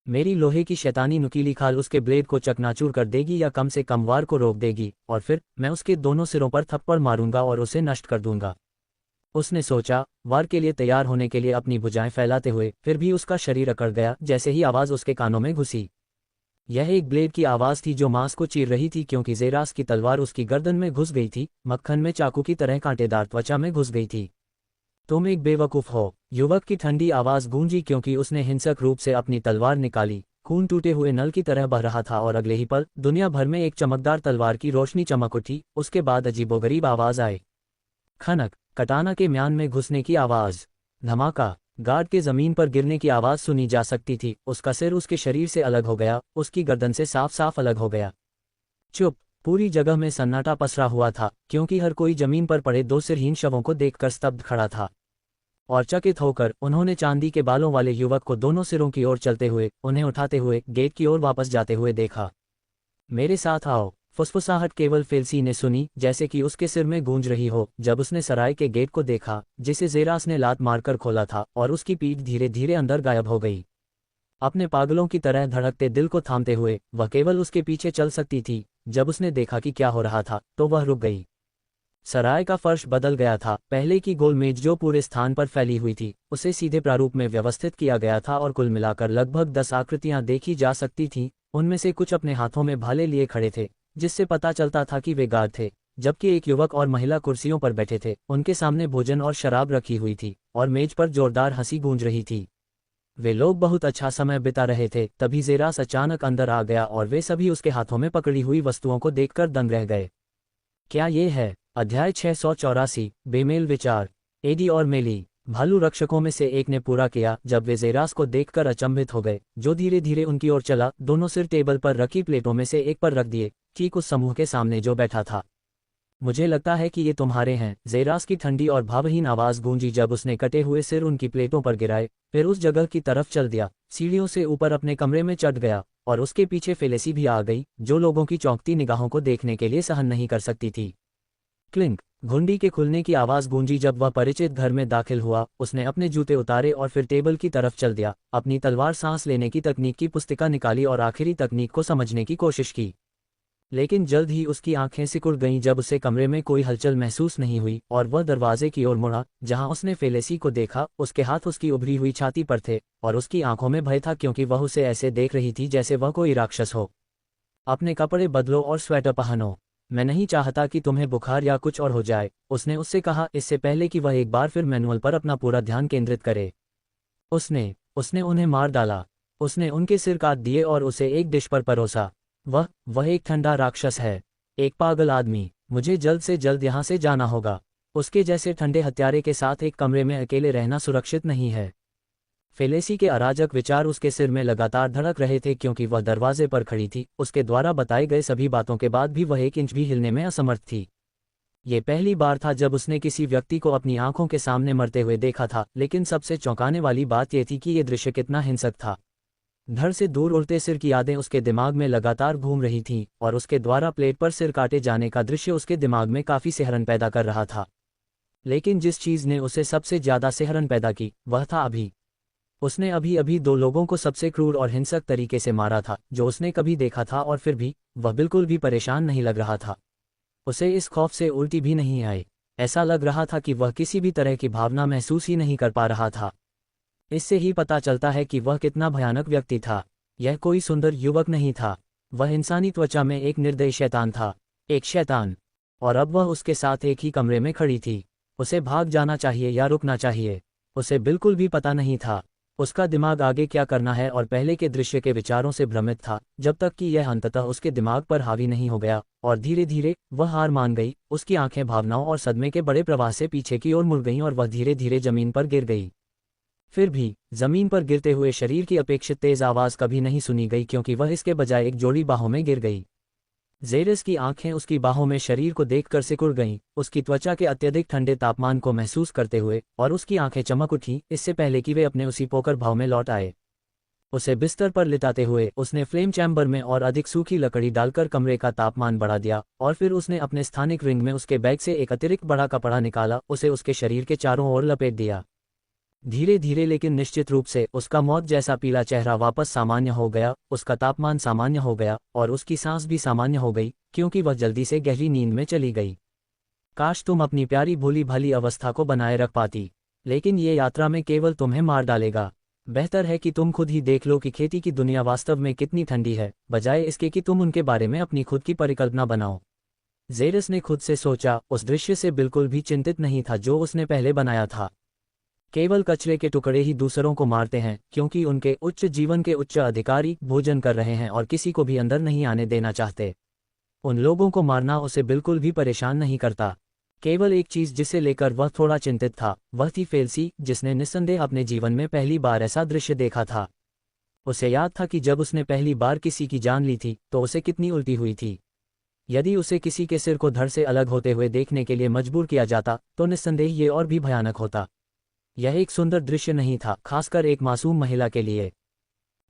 मेरी लोहे की शैतानी नुकीली खाल उसके ब्लेड को चकनाचूर कर देगी या कम से कम वार को रोक देगी, और फिर मैं उसके दोनों सिरों पर थप्पड़ मारूंगा और उसे नष्ट कर दूंगा। उसने सोचा, वार के लिए तैयार होने के लिए अपनी भुजाएं फैलाते हुए। फिर भी उसका शरीर अकड़ गया जैसे ही आवाज उसके कानों में घुसी। यह एक ब्लेड की आवाज थी जो मांस को चीर रही थी, क्योंकि जेरास की तलवार उसकी गर्दन में घुस गई थी, मक्खन में चाकू की तरह कांटेदार त्वचा में घुस गई थी। तुम एक बेवकूफ हो, युवक की ठंडी आवाज गूंजी, क्योंकि उसने हिंसक रूप से अपनी तलवार निकाली। खून टूटे हुए नल की तरह बह रहा था और अगले ही पल दुनिया भर में एक चमकदार तलवार की रोशनी चमक उठी। उसके बाद अजीबोगरीब आवाज आई। खनक, कटाना के म्यान में घुसने की आवाज। धमाका, गार्ड के जमीन पर गिरने की आवाज सुनी जा सकती थी। उसका सिर उसके शरीर से अलग हो गया, उसकी गर्दन से साफ साफ अलग हो गया। चुप, पूरी जगह में सन्नाटा पसरा हुआ था, क्योंकि हर कोई जमीन पर पड़े 2 सिरहीन शवों को देखकर स्तब्ध खड़ा था। और चकित होकर उन्होंने चांदी के बालों वाले युवक को दोनों सिरों की ओर चलते हुए, उन्हें उठाते हुए गेट की ओर वापस जाते हुए देखा। मेरे साथ आओ। फुसफुसाहट केवल फेल्सी ने सुनी, जैसे कि उसके सिर में गूंज रही हो, जब उसने सराय के गेट को देखा जिसे जेरास ने लात मारकर खोला था, और उसकी पीठ धीरे धीरे अंदर गायब हो गई। अपने पागलों की तरह धड़कते दिल को थामते हुए वह केवल उसके पीछे चल सकती थी। जब उसने देखा कि क्या हो रहा था तो वह रुक गई। सराय का फर्श बदल गया था। पहले की गोल मेज जो पूरे स्थान पर फैली हुई थी उसे सीधे प्रारूप में व्यवस्थित किया गया था, और कुल मिलाकर लगभग 10 आकृतियां देखी जा सकती थीं। उनमें से कुछ अपने हाथों में भाले लिए खड़े थे, जिससे पता चलता था कि वे गार्ड थे, जबकि एक युवक और महिला कुर्सियों पर बैठे थे। उनके सामने भोजन और शराब रखी हुई थी, और मेज पर जोरदार हंसी गूंज रही थी। वे लोग बहुत अच्छा समय बिता रहे थे। तभी जेरास अचानक अंदर आ गया, और वे सभी उसके हाथों में पकड़ी हुई वस्तुओं को देखकर दंग रह गए। क्या ये है? अध्याय 684, बेमेल विचार। एडी और मेली भालू रक्षकों में से एक ने पूरा किया। जब वे जेरास को देखकर अचंभित हो गए, जो धीरे धीरे उनकी ओर चला, दोनों सिर टेबल पर रखी प्लेटों में से एक पर रख दिए, ठीक उस समूह के सामने जो बैठा था। मुझे लगता है कि ये तुम्हारे हैं। जेरास की ठंडी और भावहीन आवाज गूंजी जब उसने कटे हुए सिर उनकी प्लेटों पर गिराए, फिर उस जगह की तरफ चल दिया, सीढ़ियों से ऊपर अपने कमरे में चढ़ गया, और उसके पीछे फेलेसी भी आ गई, जो लोगों की चौंकती निगाहों को देखने के लिए सहन नहीं कर सकती थी। क्लिंक, घुंडी के खुलने की आवाज गूंजी जब वह परिचित घर में दाखिल हुआ। उसने अपने जूते उतारे और फिर टेबल की तरफ चल दिया, अपनी तलवार सांस लेने की तकनीक की पुस्तिका निकाली और आखिरी तकनीक को समझने की कोशिश की। लेकिन जल्द ही उसकी आंखें सिकुड़ गईं जब उसे कमरे में कोई हलचल महसूस नहीं हुई, और वह दरवाजे की ओर मुड़ा। जहां उसने फेलेसी को देखा, उसके हाथ उसकी उभरी हुई छाती पर थे, और उसकी आंखों में भय था, क्योंकि वह उसे ऐसे देख रही थी जैसे वह कोई राक्षस हो। अपने कपड़े बदलो और स्वेटर पहनो। मैं नहीं चाहता कि तुम्हें बुखार या कुछ और हो जाए, उसने उससे कहा, इससे पहले कि वह एक बार फिर मैनुअल पर अपना पूरा ध्यान केंद्रित करे। उसने उसने उन्हें मार डाला। उसने उनके सिर काट दिए और उसे एक डिश पर परोसा। वह एक ठंडा राक्षस है, एक पागल आदमी। मुझे जल्द से जल्द यहाँ से जाना होगा। उसके जैसे ठंडे हत्यारे के साथ एक कमरे में अकेले रहना सुरक्षित नहीं है। फेलेसी के अराजक विचार उसके सिर में लगातार धड़क रहे थे, क्योंकि वह दरवाजे पर खड़ी थी। उसके द्वारा बताए गए सभी बातों के बाद भी वह एक इंच भी हिलने में असमर्थ थी। ये पहली बार था जब उसने किसी व्यक्ति को अपनी आंखों के सामने मरते हुए देखा था, लेकिन सबसे चौंकाने वाली बात यह थी कि ये दृश्य कितना हिंसक था। धड़ से दूर उड़ते सिर की यादें उसके दिमाग में लगातार घूम रही थीं, और उसके द्वारा प्लेट पर सिर काटे जाने का दृश्य उसके दिमाग में काफी सिहरन पैदा कर रहा था। लेकिन जिस चीज ने उसे सबसे ज्यादा सिहरन पैदा की वह था अभी। उसने अभी अभी दो लोगों को सबसे क्रूर और हिंसक तरीके से मारा था जो उसने कभी देखा था, और फिर भी वह बिल्कुल भी परेशान नहीं लग रहा था। उसे इस खौफ से उल्टी भी नहीं आई। ऐसा लग रहा था कि वह किसी भी तरह की भावना महसूस ही नहीं कर पा रहा था। इससे ही पता चलता है कि वह कितना भयानक व्यक्ति था। यह कोई सुंदर युवक नहीं था, वह इंसानी त्वचा में एक निर्दयी शैतान था, एक शैतान। और अब वह उसके साथ एक ही कमरे में खड़ी थी। उसे भाग जाना चाहिए या रुकना चाहिए, उसे बिल्कुल भी पता नहीं था। उसका दिमाग आगे क्या करना है और पहले के दृश्य के विचारों से भ्रमित था, जब तक कि यह अंततः उसके दिमाग पर हावी नहीं हो गया, और धीरे धीरे वह हार मान गई। उसकी आंखें भावनाओं और सदमे के बड़े प्रवाह से पीछे की ओर मुड़ गईं, और वह धीरे धीरे जमीन पर गिर गई। फिर भी जमीन पर गिरते हुए शरीर की अपेक्षित तेज आवाज कभी नहीं सुनी गई, क्योंकि वह इसके बजाय एक जोड़ी बाहों में गिर गई। जेरस की आंखें उसकी बाहों में शरीर को देखकर सिकुड़ गईं, उसकी त्वचा के अत्यधिक ठंडे तापमान को महसूस करते हुए, और उसकी आंखें चमक उठीं, इससे पहले कि वे अपने उसी पोकर भाव में लौट आए। उसे बिस्तर पर लिटाते हुए उसने फ्लेम चैम्बर में और अधिक सूखी लकड़ी डालकर कमरे का तापमान बढ़ा दिया, और फिर उसने अपने स्थानिक रिंग में उसके बैग से एक अतिरिक्त बड़ा कपड़ा निकाला, उसे उसके शरीर के चारों ओर लपेट दिया। धीरे धीरे लेकिन निश्चित रूप से उसका मौत जैसा पीला चेहरा वापस सामान्य हो गया, उसका तापमान सामान्य हो गया, और उसकी सांस भी सामान्य हो गई, क्योंकि वह जल्दी से गहरी नींद में चली गई। काश तुम अपनी प्यारी भोली भाली अवस्था को बनाए रख पाती, लेकिन ये यात्रा में केवल तुम्हें मार डालेगा। बेहतर है कि तुम खुद ही देख लो कि खेती की दुनिया वास्तव में कितनी ठंडी है, बजाय इसके कि तुम उनके बारे में अपनी खुद की परिकल्पना बनाओ। जेरस ने खुद से सोचा, उस दृश्य से बिल्कुल भी चिंतित नहीं था जो उसने पहले बनाया था। केवल कचरे के टुकड़े ही दूसरों को मारते हैं, क्योंकि उनके उच्च जीवन के उच्च अधिकारी भोजन कर रहे हैं और किसी को भी अंदर नहीं आने देना चाहते। उन लोगों को मारना उसे बिल्कुल भी परेशान नहीं करता। केवल एक चीज जिसे लेकर वह थोड़ा चिंतित था, वह थी फेल्सी, जिसने निस्संदेह अपने जीवन में पहली बार ऐसा दृश्य देखा था। उसे याद था कि जब उसने पहली बार किसी की जान ली थी तो उसे कितनी उल्टी हुई थी। यदि उसे किसी के सिर को धड़ से अलग होते हुए देखने के लिए मजबूर किया जाता तो निस्संदेह ये और भी भयानक होता। यह एक सुंदर दृश्य नहीं था, खासकर एक मासूम महिला के लिए।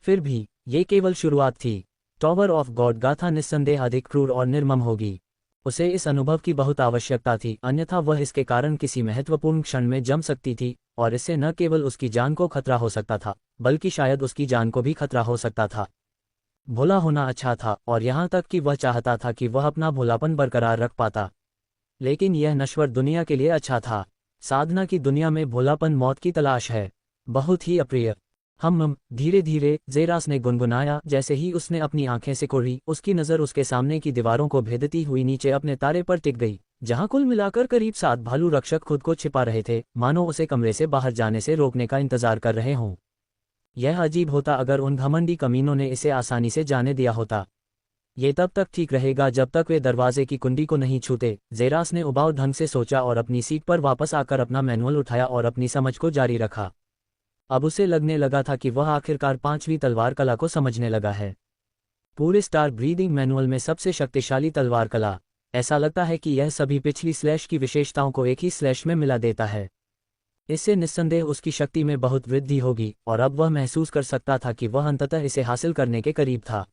फिर भी ये केवल शुरुआत थी। टॉवर ऑफ गॉड गाथा निस्संदेह अधिक क्रूर और निर्मम होगी। उसे इस अनुभव की बहुत आवश्यकता थी, अन्यथा वह इसके कारण किसी महत्वपूर्ण क्षण में जम सकती थी, और इससे न केवल उसकी जान को खतरा हो सकता था, बल्कि शायद उसकी जान को भी खतरा हो सकता था। भोला होना अच्छा था, और यहाँ तक कि वह चाहता था कि वह अपना भोलापन बरकरार रख पाता। लेकिन यह नश्वर दुनिया के लिए अच्छा था। साधना की दुनिया में भोलापन मौत की तलाश है। बहुत ही अप्रिय। धीरे धीरे ज़ेरास ने गुनगुनाया। जैसे ही उसने अपनी आंखें सिकोड़ी, उसकी नज़र उसके सामने की दीवारों को भेदती हुई नीचे अपने तारे पर टिक गई, जहां कुल मिलाकर करीब 7 भालू रक्षक खुद को छिपा रहे थे, मानो उसे कमरे से बाहर जाने से रोकने का इंतजार कर रहे हों। यह अजीब होता अगर उन घमंडी कमीनों ने इसे आसानी से जाने दिया होता। ये तब तक ठीक रहेगा जब तक वे दरवाजे की कुंडी को नहीं छूते, ज़ेरास ने उबाऊ ढंग से सोचा और अपनी सीट पर वापस आकर अपना मैनुअल उठाया और अपनी समझ को जारी रखा। अब उसे लगने लगा था कि वह आखिरकार 5वीं तलवार कला को समझने लगा है। पूरे स्टार ब्रीदिंग मैनुअल में सबसे शक्तिशाली तलवार कला। ऐसा लगता है कि यह सभी पिछली स्लैश की विशेषताओं को एक ही स्लैश में मिला देता है। इससे निस्संदेह उसकी शक्ति में बहुत वृद्धि होगी, और अब वह महसूस कर सकता था कि वह अंततः इसे हासिल करने के करीब था।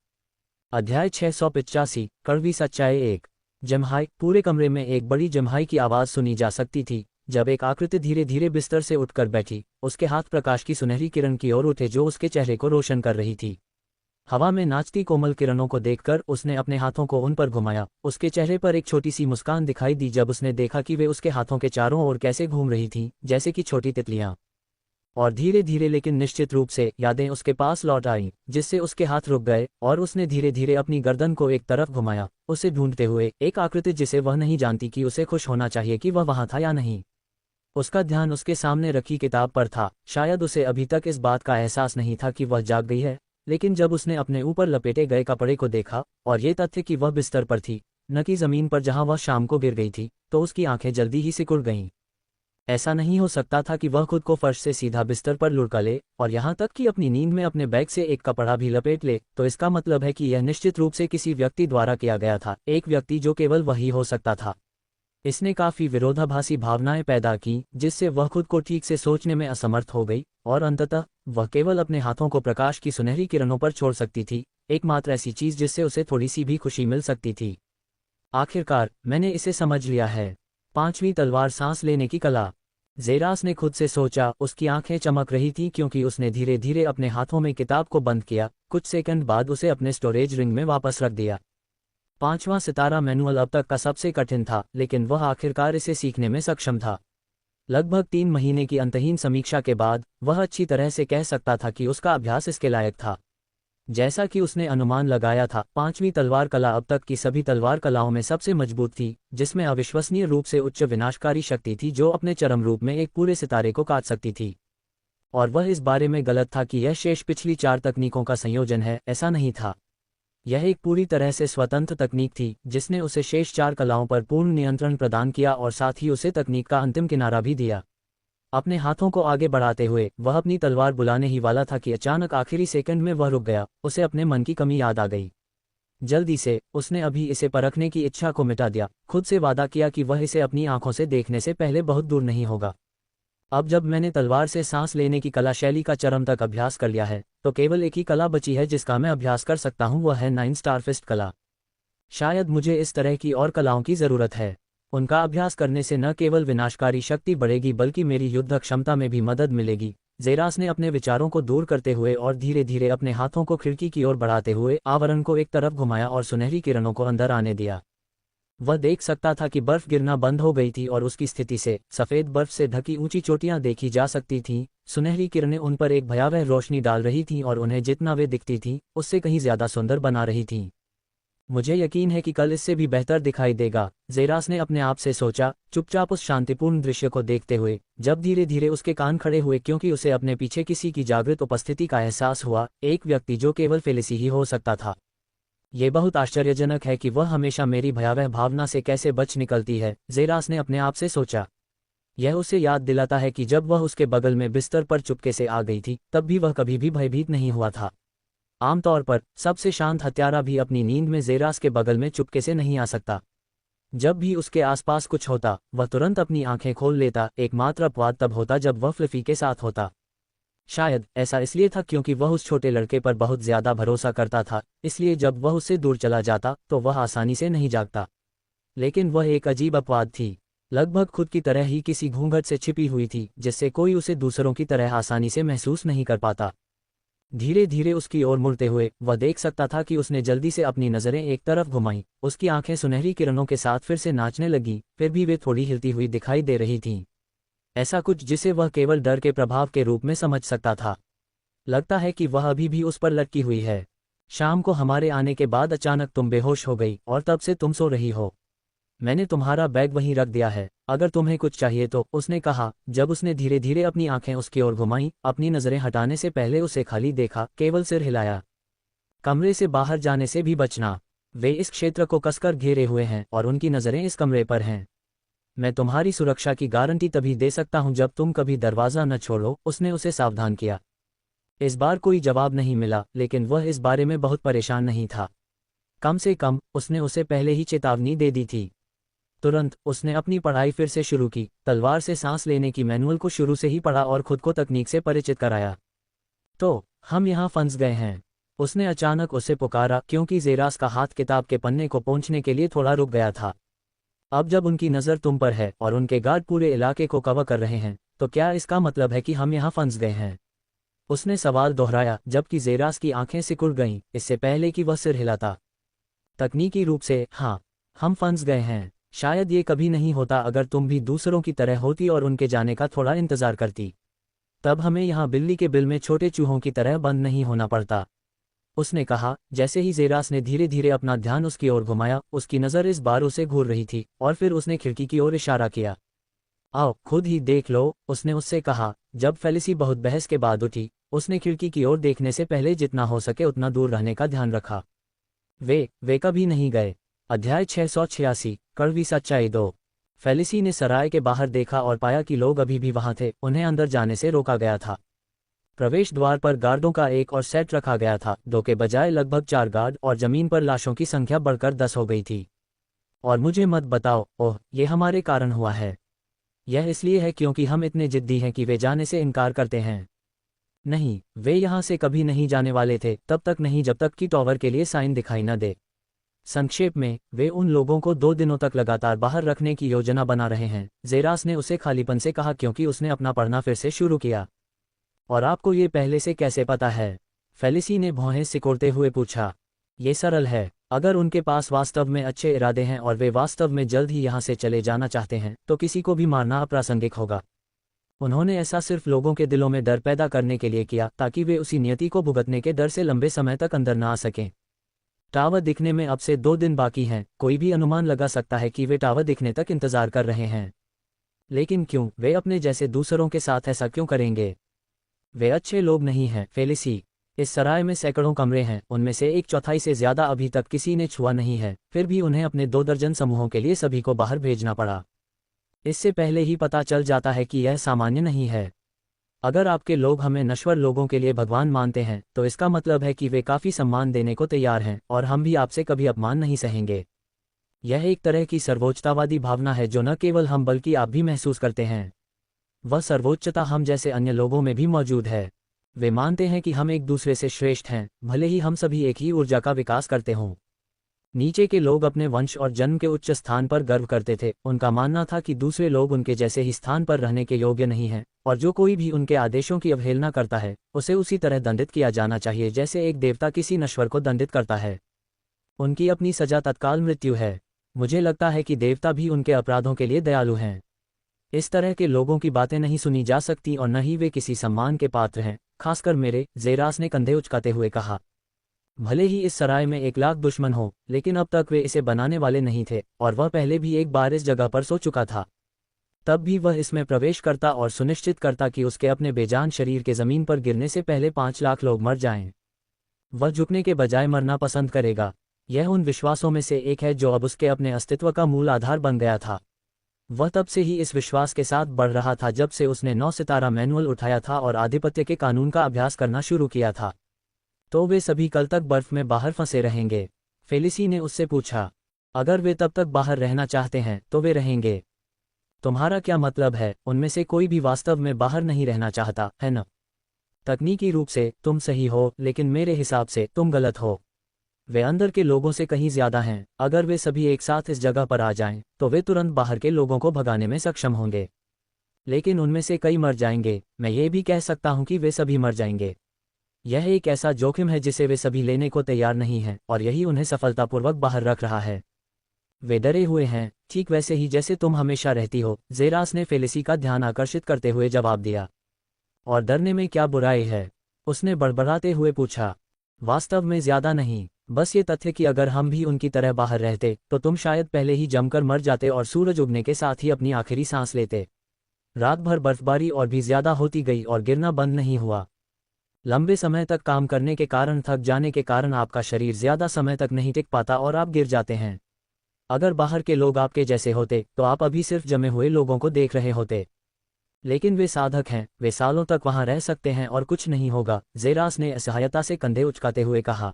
अध्याय 685 कड़वी सच्चाई 1। जम्हाई। पूरे कमरे में एक बड़ी जम्हाई की आवाज़ सुनी जा सकती थी। जब एक आकृति धीरे धीरे बिस्तर से उठकर बैठी, उसके हाथ प्रकाश की सुनहरी किरण की ओर उठे जो उसके चेहरे को रोशन कर रही थी। हवा में नाचती कोमल किरणों को देखकर उसने अपने हाथों को उन पर घुमाया। उसके चेहरे पर एक छोटी सी मुस्कान दिखाई दी जब उसने देखा कि वे उसके हाथों के चारों ओर कैसे घूम रही थीं, जैसे कि छोटी तितलियां। और धीरे धीरे लेकिन निश्चित रूप से यादें उसके पास लौट आईं, जिससे उसके हाथ रुक गए, और उसने धीरे धीरे अपनी गर्दन को एक तरफ घुमाया, उसे ढूंढते हुए, एक आकृति जिसे वह नहीं जानती कि उसे खुश होना चाहिए कि वह वहां था या नहीं। उसका ध्यान उसके सामने रखी किताब पर था। शायद उसे अभी तक इस बात का एहसास नहीं था कि वह जाग गई है, लेकिन जब उसने अपने ऊपर लपेटे गए कपड़े को देखा, और ये तथ्य कि वह बिस्तर पर थी, न कि जमीन पर जहां वह शाम को गिर गई थी, तो उसकी आंखें जल्दी ही सिकुड़ गईं। ऐसा नहीं हो सकता था कि वह खुद को फर्श से सीधा बिस्तर पर लुढ़का ले, और यहाँ तक कि अपनी नींद में अपने बैग से एक कपड़ा भी लपेट ले, तो इसका मतलब है कि यह निश्चित रूप से किसी व्यक्ति द्वारा किया गया था, एक व्यक्ति जो केवल वही हो सकता था। इसने काफी विरोधाभासी भावनाएं पैदा की, जिससे वह खुद को ठीक से सोचने में असमर्थ हो गई, और अंततः वह केवल अपने हाथों को प्रकाश की सुनहरी किरणों पर छोड़ सकती थी, एकमात्र ऐसी चीज जिससे उसे थोड़ी सी भी खुशी मिल सकती थी। आखिरकार मैंने इसे समझ लिया है। 5वीं तलवार, सांस लेने की कला। ज़ेरास ने खुद से सोचा। उसकी आंखें चमक रही थीं क्योंकि उसने धीरे धीरे अपने हाथों में किताब को बंद किया। कुछ सेकंड बाद उसे अपने स्टोरेज रिंग में वापस रख दिया। 5वां सितारा मैनुअल अब तक का सबसे कठिन था, लेकिन वह आखिरकार इसे सीखने में सक्षम था। लगभग 3 महीने की अंतहीन समीक्षा के बाद वह अच्छी तरह से कह सकता था कि उसका अभ्यास इसके लायक था। जैसा कि उसने अनुमान लगाया था, 5वीं तलवार कला अब तक की सभी तलवार कलाओं में सबसे मजबूत थी, जिसमें अविश्वसनीय रूप से उच्च विनाशकारी शक्ति थी जो अपने चरम रूप में एक पूरे सितारे को काट सकती थी। और वह इस बारे में गलत था कि यह शेष पिछली 4 तकनीकों का संयोजन है, ऐसा नहीं था। यह एक पूरी तरह से स्वतंत्र तकनीक थी, जिसने उसे शेष 4 कलाओं पर पूर्ण नियंत्रण प्रदान किया और साथ ही उसे तकनीक का अंतिम किनारा भी दिया। अपने हाथों को आगे बढ़ाते हुए वह अपनी तलवार बुलाने ही वाला था कि अचानक आखिरी सेकंड में वह रुक गया। उसे अपने मन की कमी याद आ गई। जल्दी से उसने अभी इसे परखने की इच्छा को मिटा दिया, खुद से वादा किया कि वह इसे अपनी आंखों से देखने से पहले बहुत दूर नहीं होगा। अब जब मैंने तलवार से सांस लेने की कला शैली का चरम तक अभ्यास कर लिया है, तो केवल एक ही कला बची है जिसका मैं अभ्यास कर सकता हूं, वह है 9 स्टार फिस्ट कला। शायद मुझे इस तरह की और कलाओं की जरूरत है। उनका अभ्यास करने से न केवल विनाशकारी शक्ति बढ़ेगी बल्कि मेरी युद्ध क्षमता में भी मदद मिलेगी। ज़ेरास ने अपने विचारों को दूर करते हुए और धीरे धीरे अपने हाथों को खिड़की की ओर बढ़ाते हुए आवरण को एक तरफ घुमाया और सुनहरी किरणों को अंदर आने दिया। वह देख सकता था कि बर्फ गिरना बंद हो गई थी और उसकी स्थिति से सफेद बर्फ से ढकी ऊंची चोटियां देखी जा सकती थीं। सुनहरी किरणें उन पर एक भयावह रोशनी डाल रही थीं और उन्हें जितना वे दिखती थीं उससे कहीं ज्यादा सुंदर बना रही थीं। मुझे यकीन है कि कल इससे भी बेहतर दिखाई देगा, ज़ेरास ने अपने आप से सोचा, चुपचाप उस शांतिपूर्ण दृश्य को देखते हुए। जब धीरे धीरे उसके कान खड़े हुए क्योंकि उसे अपने पीछे किसी की जागृत उपस्थिति का एहसास हुआ, एक व्यक्ति जो केवल फेलिसी ही हो सकता था। ये बहुत आश्चर्यजनक है कि वह हमेशा मेरी भयावह भावना से कैसे बच निकलती है, ज़ेरास ने अपने आप से सोचा। यह उसे याद दिलाता है कि जब वह उसके बगल में बिस्तर पर चुपके से आ गई थी, तब भी वह कभी भी भयभीत नहीं हुआ था। आमतौर पर सबसे शांत हत्यारा भी अपनी नींद में ज़ेरास के बगल में चुपके से नहीं आ सकता। जब भी उसके आसपास कुछ होता, वह तुरंत अपनी आंखें खोल लेता। एकमात्र अपवाद तब होता जब वह फ्लिफी के साथ होता। शायद ऐसा इसलिए था क्योंकि वह उस छोटे लड़के पर बहुत ज्यादा भरोसा करता था, इसलिए जब वह उससे दूर चला जाता तो वह आसानी से नहीं जागता। लेकिन वह एक अजीब अपवाद थी, लगभग खुद की तरह ही किसी घूंघट से छिपी हुई थी जिससे कोई उसे दूसरों की तरह आसानी से महसूस नहीं कर पाता। धीरे धीरे उसकी ओर मुड़ते हुए वह देख सकता था कि उसने जल्दी से अपनी नज़रें एक तरफ घुमाईं, उसकी आंखें सुनहरी किरणों के साथ फिर से नाचने लगीं, फिर भी वे थोड़ी हिलती हुई दिखाई दे रही थीं। ऐसा कुछ जिसे वह केवल डर के प्रभाव के रूप में समझ सकता था। लगता है कि वह अभी भी उस पर लटकी हुई है। शाम को हमारे आने के बाद अचानक तुम बेहोश हो गई और तब से तुम सो रही हो। मैंने तुम्हारा बैग वहीं रख दिया है, अगर तुम्हें कुछ चाहिए तो, उसने कहा जब उसने धीरे धीरे अपनी आंखें उसकी ओर घुमाईं, अपनी नज़रें हटाने से पहले उसे खाली देखा, केवल सिर हिलाया। कमरे से बाहर जाने से भी बचना, वे इस क्षेत्र को कसकर घेरे हुए हैं और उनकी नज़रें इस कमरे पर हैं। मैं तुम्हारी सुरक्षा की गारंटी तभी दे सकता हूं जब तुम कभी दरवाज़ा न छोड़ो, उसने उसे सावधान किया। इस बार कोई जवाब नहीं मिला, लेकिन वह इस बारे में बहुत परेशान नहीं था। कम से कम उसने उसे पहले ही चेतावनी दे दी थी। तुरंत उसने अपनी पढ़ाई फिर से शुरू की, तलवार से सांस लेने की मैनुअल को शुरू से ही पढ़ा और खुद को तकनीक से परिचित कराया। तो हम यहाँ फंस गए हैं, उसने अचानक उसे पुकारा क्योंकि जेरास का हाथ किताब के पन्ने को पोंछने के लिए थोड़ा रुक गया था। अब जब उनकी नज़र तुम पर है और उनके गार्ड पूरे इलाके को कवर कर रहे हैं, तो क्या इसका मतलब है कि हम यहाँ फंस गए हैं? उसने सवाल दोहराया जबकि जेरास की आंखें सिकुड़ गईं, इससे पहले कि वह सिर हिलाता। तकनीकी रूप से हाँ, हम फंस गए हैं। शायद ये कभी नहीं होता अगर तुम भी दूसरों की तरह होती और उनके जाने का थोड़ा इंतजार करती। तब हमें यहाँ बिल्ली के बिल में छोटे चूहों की तरह बंद नहीं होना पड़ता, उसने कहा। जैसे ही जेरास ने धीरे धीरे अपना ध्यान उसकी ओर घुमाया, उसकी नज़र इस बार उसे घूर रही थी और फिर उसने खिड़की की ओर इशारा किया। आओ खुद ही देख लो, उसने उससे कहा। जब फेलिसी बहुत बहस के बाद उठी, उसने खिड़की की ओर देखने से पहले जितना हो सके उतना दूर रहने का ध्यान रखा। वे कभी नहीं गए। अध्याय 686, कड़वी सच्चाई 2। फेलिसी ने सराय के बाहर देखा और पाया कि लोग अभी भी वहां थे, उन्हें अंदर जाने से रोका गया था। प्रवेश द्वार पर गार्डों का एक और सेट रखा गया था, 2 के बजाय लगभग 4 गार्ड, और जमीन पर लाशों की संख्या बढ़कर 10 हो गई थी। और मुझे मत बताओ, ओह ये हमारे कारण हुआ है। यह इसलिए है क्योंकि हम इतने जिद्दी हैं कि वे जाने से इनकार करते हैं। नहीं, वे यहाँ से कभी नहीं जाने वाले थे, तब तक नहीं जब तक कि टॉवर के लिए साइन दिखाई न दे। संक्षेप में, वे उन लोगों को 2 दिनों तक लगातार बाहर रखने की योजना बना रहे हैं, जेरास ने उसे खालीपन से कहा क्योंकि उसने अपना पढ़ना फिर से शुरू किया। और आपको ये पहले से कैसे पता है? फेलिसी ने भौहें सिकोड़ते हुए पूछा। ये सरल है, अगर उनके पास वास्तव में अच्छे इरादे हैं और वे वास्तव में जल्द ही यहाँ से चले जाना चाहते हैं, तो किसी को भी मारना अप्रासंगिक होगा। उन्होंने ऐसा सिर्फ लोगों के दिलों में डर पैदा करने के लिए किया ताकि वे उसी नियति को भुगतने के डर से लंबे समय तक अंदर न आ सकें। टावर दिखने में अब से 2 दिन बाकी हैं, कोई भी अनुमान लगा सकता है कि वे टावर दिखने तक इंतजार कर रहे हैं। लेकिन क्यों? वे अपने जैसे दूसरों के साथ ऐसा क्यों करेंगे? वे अच्छे लोग नहीं हैं, फेलिसी। इस सराय में सैकड़ों कमरे हैं, उनमें से 1/4 से ज्यादा अभी तक किसी ने छुआ नहीं है, फिर भी उन्हें अपने 2 दर्जन समूहों के लिए सभी को बाहर भेजना पड़ा। इससे पहले ही पता चल जाता है कि यह सामान्य नहीं है। अगर आपके लोग हमें नश्वर लोगों के लिए भगवान मानते हैं, तो इसका मतलब है कि वे काफ़ी सम्मान देने को तैयार हैं, और हम भी आपसे कभी अपमान नहीं सहेंगे। यह एक तरह की सर्वोच्चतावादी भावना है जो न केवल हम बल्कि आप भी महसूस करते हैं। वह सर्वोच्चता हम जैसे अन्य लोगों में भी मौजूद है। वे मानते हैं कि हम एक दूसरे से श्रेष्ठ हैं, भले ही हम सभी एक ही ऊर्जा का विकास करते हों। नीचे के लोग अपने वंश और जन्म के उच्च स्थान पर गर्व करते थे, उनका मानना था कि दूसरे लोग उनके जैसे ही स्थान पर रहने के योग्य नहीं हैं, और जो कोई भी उनके आदेशों की अवहेलना करता है, उसे उसी तरह दंडित किया जाना चाहिए जैसे एक देवता किसी नश्वर को दंडित करता है। उनकी अपनी सजा तत्काल मृत्यु है। मुझे लगता है कि देवता भी उनके अपराधों के लिए दयालु हैं। इस तरह के लोगों की बातें नहीं सुनी जा सकती और न ही वे किसी सम्मान के पात्र हैं, खासकर मेरे, जेरास ने कंधे उचकाते हुए कहा। भले ही इस सराय में 1 लाख दुश्मन हो, लेकिन अब तक वे इसे बनाने वाले नहीं थे, और वह पहले भी एक बार इस जगह पर सो चुका था। तब भी वह इसमें प्रवेश करता और सुनिश्चित करता कि उसके अपने बेजान शरीर के ज़मीन पर गिरने से पहले 5 लाख लोग मर जाएं। वह झुकने के बजाय मरना पसंद करेगा। यह उन विश्वासों में से एक है जो अब उसके अपने अस्तित्व का मूल आधार बन गया था। वह तब से ही इस विश्वास के साथ बढ़ रहा था जब से उसने 9 सितारा मैनुअल उठाया था और आधिपत्य के कानून का अभ्यास करना शुरू किया था। तो वे सभी कल तक बर्फ में बाहर फंसे रहेंगे? फेलिसी ने उससे पूछा। अगर वे तब तक बाहर रहना चाहते हैं तो वे रहेंगे। तुम्हारा क्या मतलब है? उनमें से कोई भी वास्तव में बाहर नहीं रहना चाहता, है न? तकनीकी रूप से तुम सही हो, लेकिन मेरे हिसाब से तुम गलत हो। वे अंदर के लोगों से कहीं ज्यादा हैं। अगर वे सभी एक साथ इस जगह पर आ जाएं, तो वे तुरंत बाहर के लोगों को भगाने में सक्षम होंगे। लेकिन उनमें से कई मर जाएंगे। मैं ये भी कह सकता हूं कि वे सभी मर जाएंगे। यह एक ऐसा जोखिम है जिसे वे सभी लेने को तैयार नहीं हैं, और यही उन्हें सफलतापूर्वक बाहर रख रहा है। वे डरे हुए हैं, ठीक वैसे ही जैसे तुम हमेशा रहती हो, जेरास ने फेलिसी का ध्यान आकर्षित करते हुए जवाब दिया। और डरने में क्या बुराई है? उसने बड़बड़ाते हुए पूछा। वास्तव में ज्यादा नहीं, बस ये तथ्य कि अगर हम भी उनकी तरह बाहर रहते तो तुम शायद पहले ही जमकर मर जाते और सूरज उगने के साथ ही अपनी आखिरी सांस लेते। रात भर बर्फबारी और भी ज्यादा होती गई और गिरना बंद नहीं हुआ। लंबे समय तक काम करने के कारण थक जाने के कारण आपका शरीर ज्यादा समय तक नहीं टिक पाता और आप गिर जाते हैं। अगर बाहर के लोग आपके जैसे होते तो आप अभी सिर्फ जमे हुए लोगों को देख रहे होते। लेकिन वे साधक हैं, वे सालों तक वहां रह सकते हैं और कुछ नहीं होगा, जेरास ने असहायता से कंधे उचकाते हुए कहा।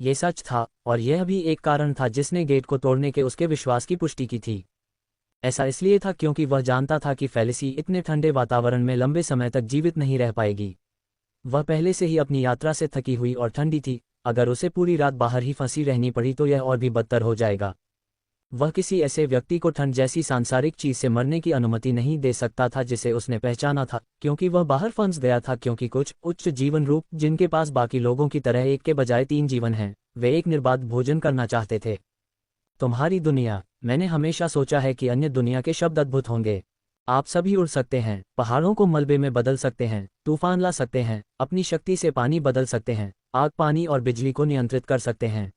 ये सच था, और यह भी एक कारण था जिसने गेट को तोड़ने के उसके विश्वास की पुष्टि की थी। ऐसा इसलिए था क्योंकि वह जानता था कि फेलिसी इतने ठंडे वातावरण में लंबे समय तक जीवित नहीं रह पाएगी। वह पहले से ही अपनी यात्रा से थकी हुई और ठंडी थी। अगर उसे पूरी रात बाहर ही फंसी रहनी पड़ी तो यह और भी बदतर हो जाएगा। वह किसी ऐसे व्यक्ति को ठंड जैसी सांसारिक चीज से मरने की अनुमति नहीं दे सकता था जिसे उसने पहचाना था, क्योंकि वह बाहर फंस गया था। क्योंकि कुछ उच्च जीवन रूप जिनके पास बाकी लोगों की तरह एक के बजाय 3 जीवन हैं, वे एक निर्बाध भोजन करना चाहते थे। तुम्हारी दुनिया। मैंने हमेशा सोचा है कि अन्य दुनिया के शब्द अद्भुत होंगे। आप सभी उड़ सकते हैं, पहाड़ों को मलबे में बदल सकते हैं, तूफान ला सकते हैं, अपनी शक्ति से पानी बदल सकते हैं, आग, पानी और बिजली को नियंत्रित कर सकते हैं।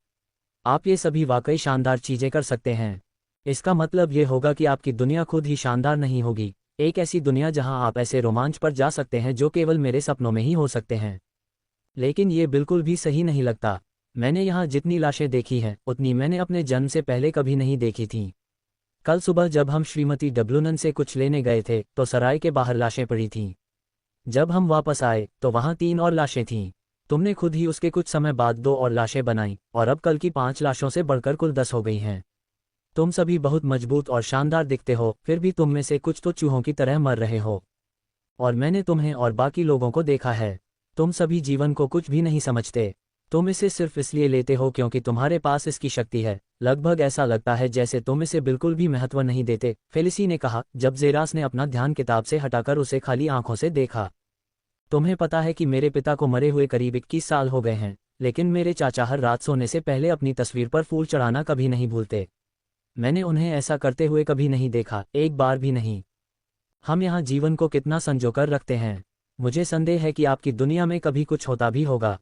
आप ये सभी वाकई शानदार चीजें कर सकते हैं। इसका मतलब ये होगा कि आपकी दुनिया खुद ही शानदार नहीं होगी, एक ऐसी दुनिया जहां आप ऐसे रोमांच पर जा सकते हैं जो केवल मेरे सपनों में ही हो सकते हैं। लेकिन ये बिल्कुल भी सही नहीं लगता। मैंने यहाँ जितनी लाशें देखी हैं उतनी मैंने अपने जन्म से पहले कभी नहीं देखी थीं। कल सुबह जब हम श्रीमती डब्लूनन से कुछ लेने गए थे तो सराय के बाहर लाशें पड़ी थीं। जब हम वापस आए तो वहां 3 और लाशें थीं। तुमने खुद ही उसके कुछ समय बाद 2 और लाशें बनाई, और अब कल की 5 लाशों से बढ़कर कुल 10 हो गई हैं। तुम सभी बहुत मजबूत और शानदार दिखते हो, फिर भी तुम में से कुछ तो चूहों की तरह मर रहे हो। और मैंने तुम्हें और बाकी लोगों को देखा है। तुम सभी जीवन को कुछ भी नहीं समझते। तुम इसे सिर्फ इसलिए लेते हो क्योंकि तुम्हारे पास इसकी शक्ति है। लगभग ऐसा लगता है जैसे तुम इसे बिल्कुल भी महत्व नहीं देते, फेलिसी ने कहा जब जेरास ने अपना ध्यान किताब से हटाकर उसे खाली आंखों से देखा। तुम्हें पता है कि मेरे पिता को मरे हुए करीब 21 साल हो गए हैं, लेकिन मेरे चाचा हर रात सोने से पहले अपनी तस्वीर पर फूल चढ़ाना कभी नहीं भूलते। मैंने उन्हें ऐसा करते हुए कभी नहीं देखा, एक बार भी नहीं। हम यहाँ जीवन को कितना संजोकर रखते हैं। मुझे संदेह है कि आपकी दुनिया में कभी कुछ होता भी होगा।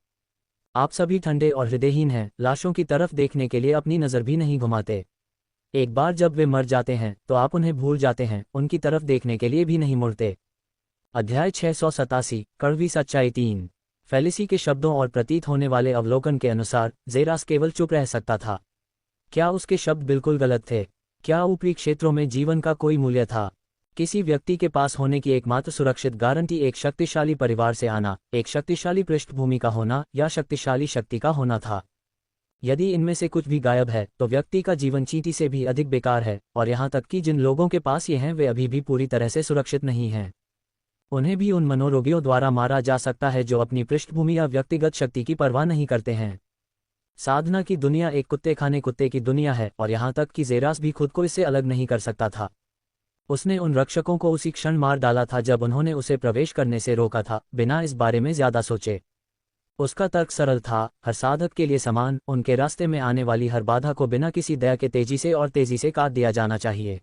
आप सभी ठंडे और हृदयहीन हैं, लाशों की तरफ देखने के लिए अपनी नज़र भी नहीं घुमाते। एक बार जब वे मर जाते हैं तो आप उन्हें भूल जाते हैं, उनकी तरफ देखने के लिए भी नहीं मुड़ते। अध्याय 687, कड़वी सच्चाई 3। फेलिसी के शब्दों और प्रतीत होने वाले अवलोकन के अनुसार जेरास केवल चुप रह सकता था। क्या उसके शब्द बिल्कुल गलत थे? क्या ऊपरी क्षेत्रों में जीवन का कोई मूल्य था? किसी व्यक्ति के पास होने की एकमात्र सुरक्षित गारंटी एक शक्तिशाली परिवार से आना, एक शक्तिशाली पृष्ठभूमि का होना या शक्तिशाली शक्ति का होना था। यदि इनमें से कुछ भी गायब है तो व्यक्ति का जीवन चींटी से भी अधिक बेकार है, और यहाँ तक कि जिन लोगों के पास ये हैं वे अभी भी पूरी तरह से सुरक्षित नहीं हैं। उन्हें भी उन मनोरोगियों द्वारा मारा जा सकता है जो अपनी पृष्ठभूमि या व्यक्तिगत शक्ति की परवाह नहीं करते हैं। साधना की दुनिया एक कुत्ते खाने कुत्ते की दुनिया है, और यहाँ तक कि जेरास भी खुद को इससे अलग नहीं कर सकता था। उसने उन रक्षकों को उसी क्षण मार डाला था जब उन्होंने उसे प्रवेश करने से रोका था, बिना इस बारे में ज्यादा सोचे। उसका तर्क सरल था, हर साधक के लिए समान, उनके रास्ते में आने वाली हर बाधा को बिना किसी दया के तेजी से काट दिया जाना चाहिए।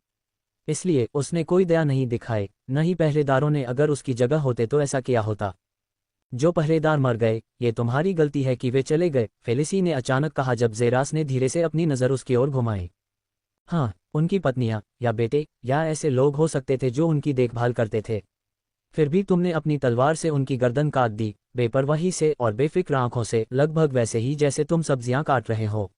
इसलिए उसने कोई दया नहीं दिखाई, न ही पहरेदारों ने। अगर उसकी जगह होते तो ऐसा किया होता। जो पहरेदार मर गए, ये तुम्हारी गलती है कि वे चले गए, फेलिसी ने अचानक कहा जब जेरास ने धीरे से अपनी नज़र उसकी ओर घुमाई। हाँ, उनकी पत्नियां या बेटे या ऐसे लोग हो सकते थे जो उनकी देखभाल करते थे। फिर भी तुमने अपनी तलवार से उनकी गर्दन काट दी, बेपरवाही से और बेफिक्र आंखों से, लगभग वैसे ही जैसे तुम सब्जियां काट रहे हो।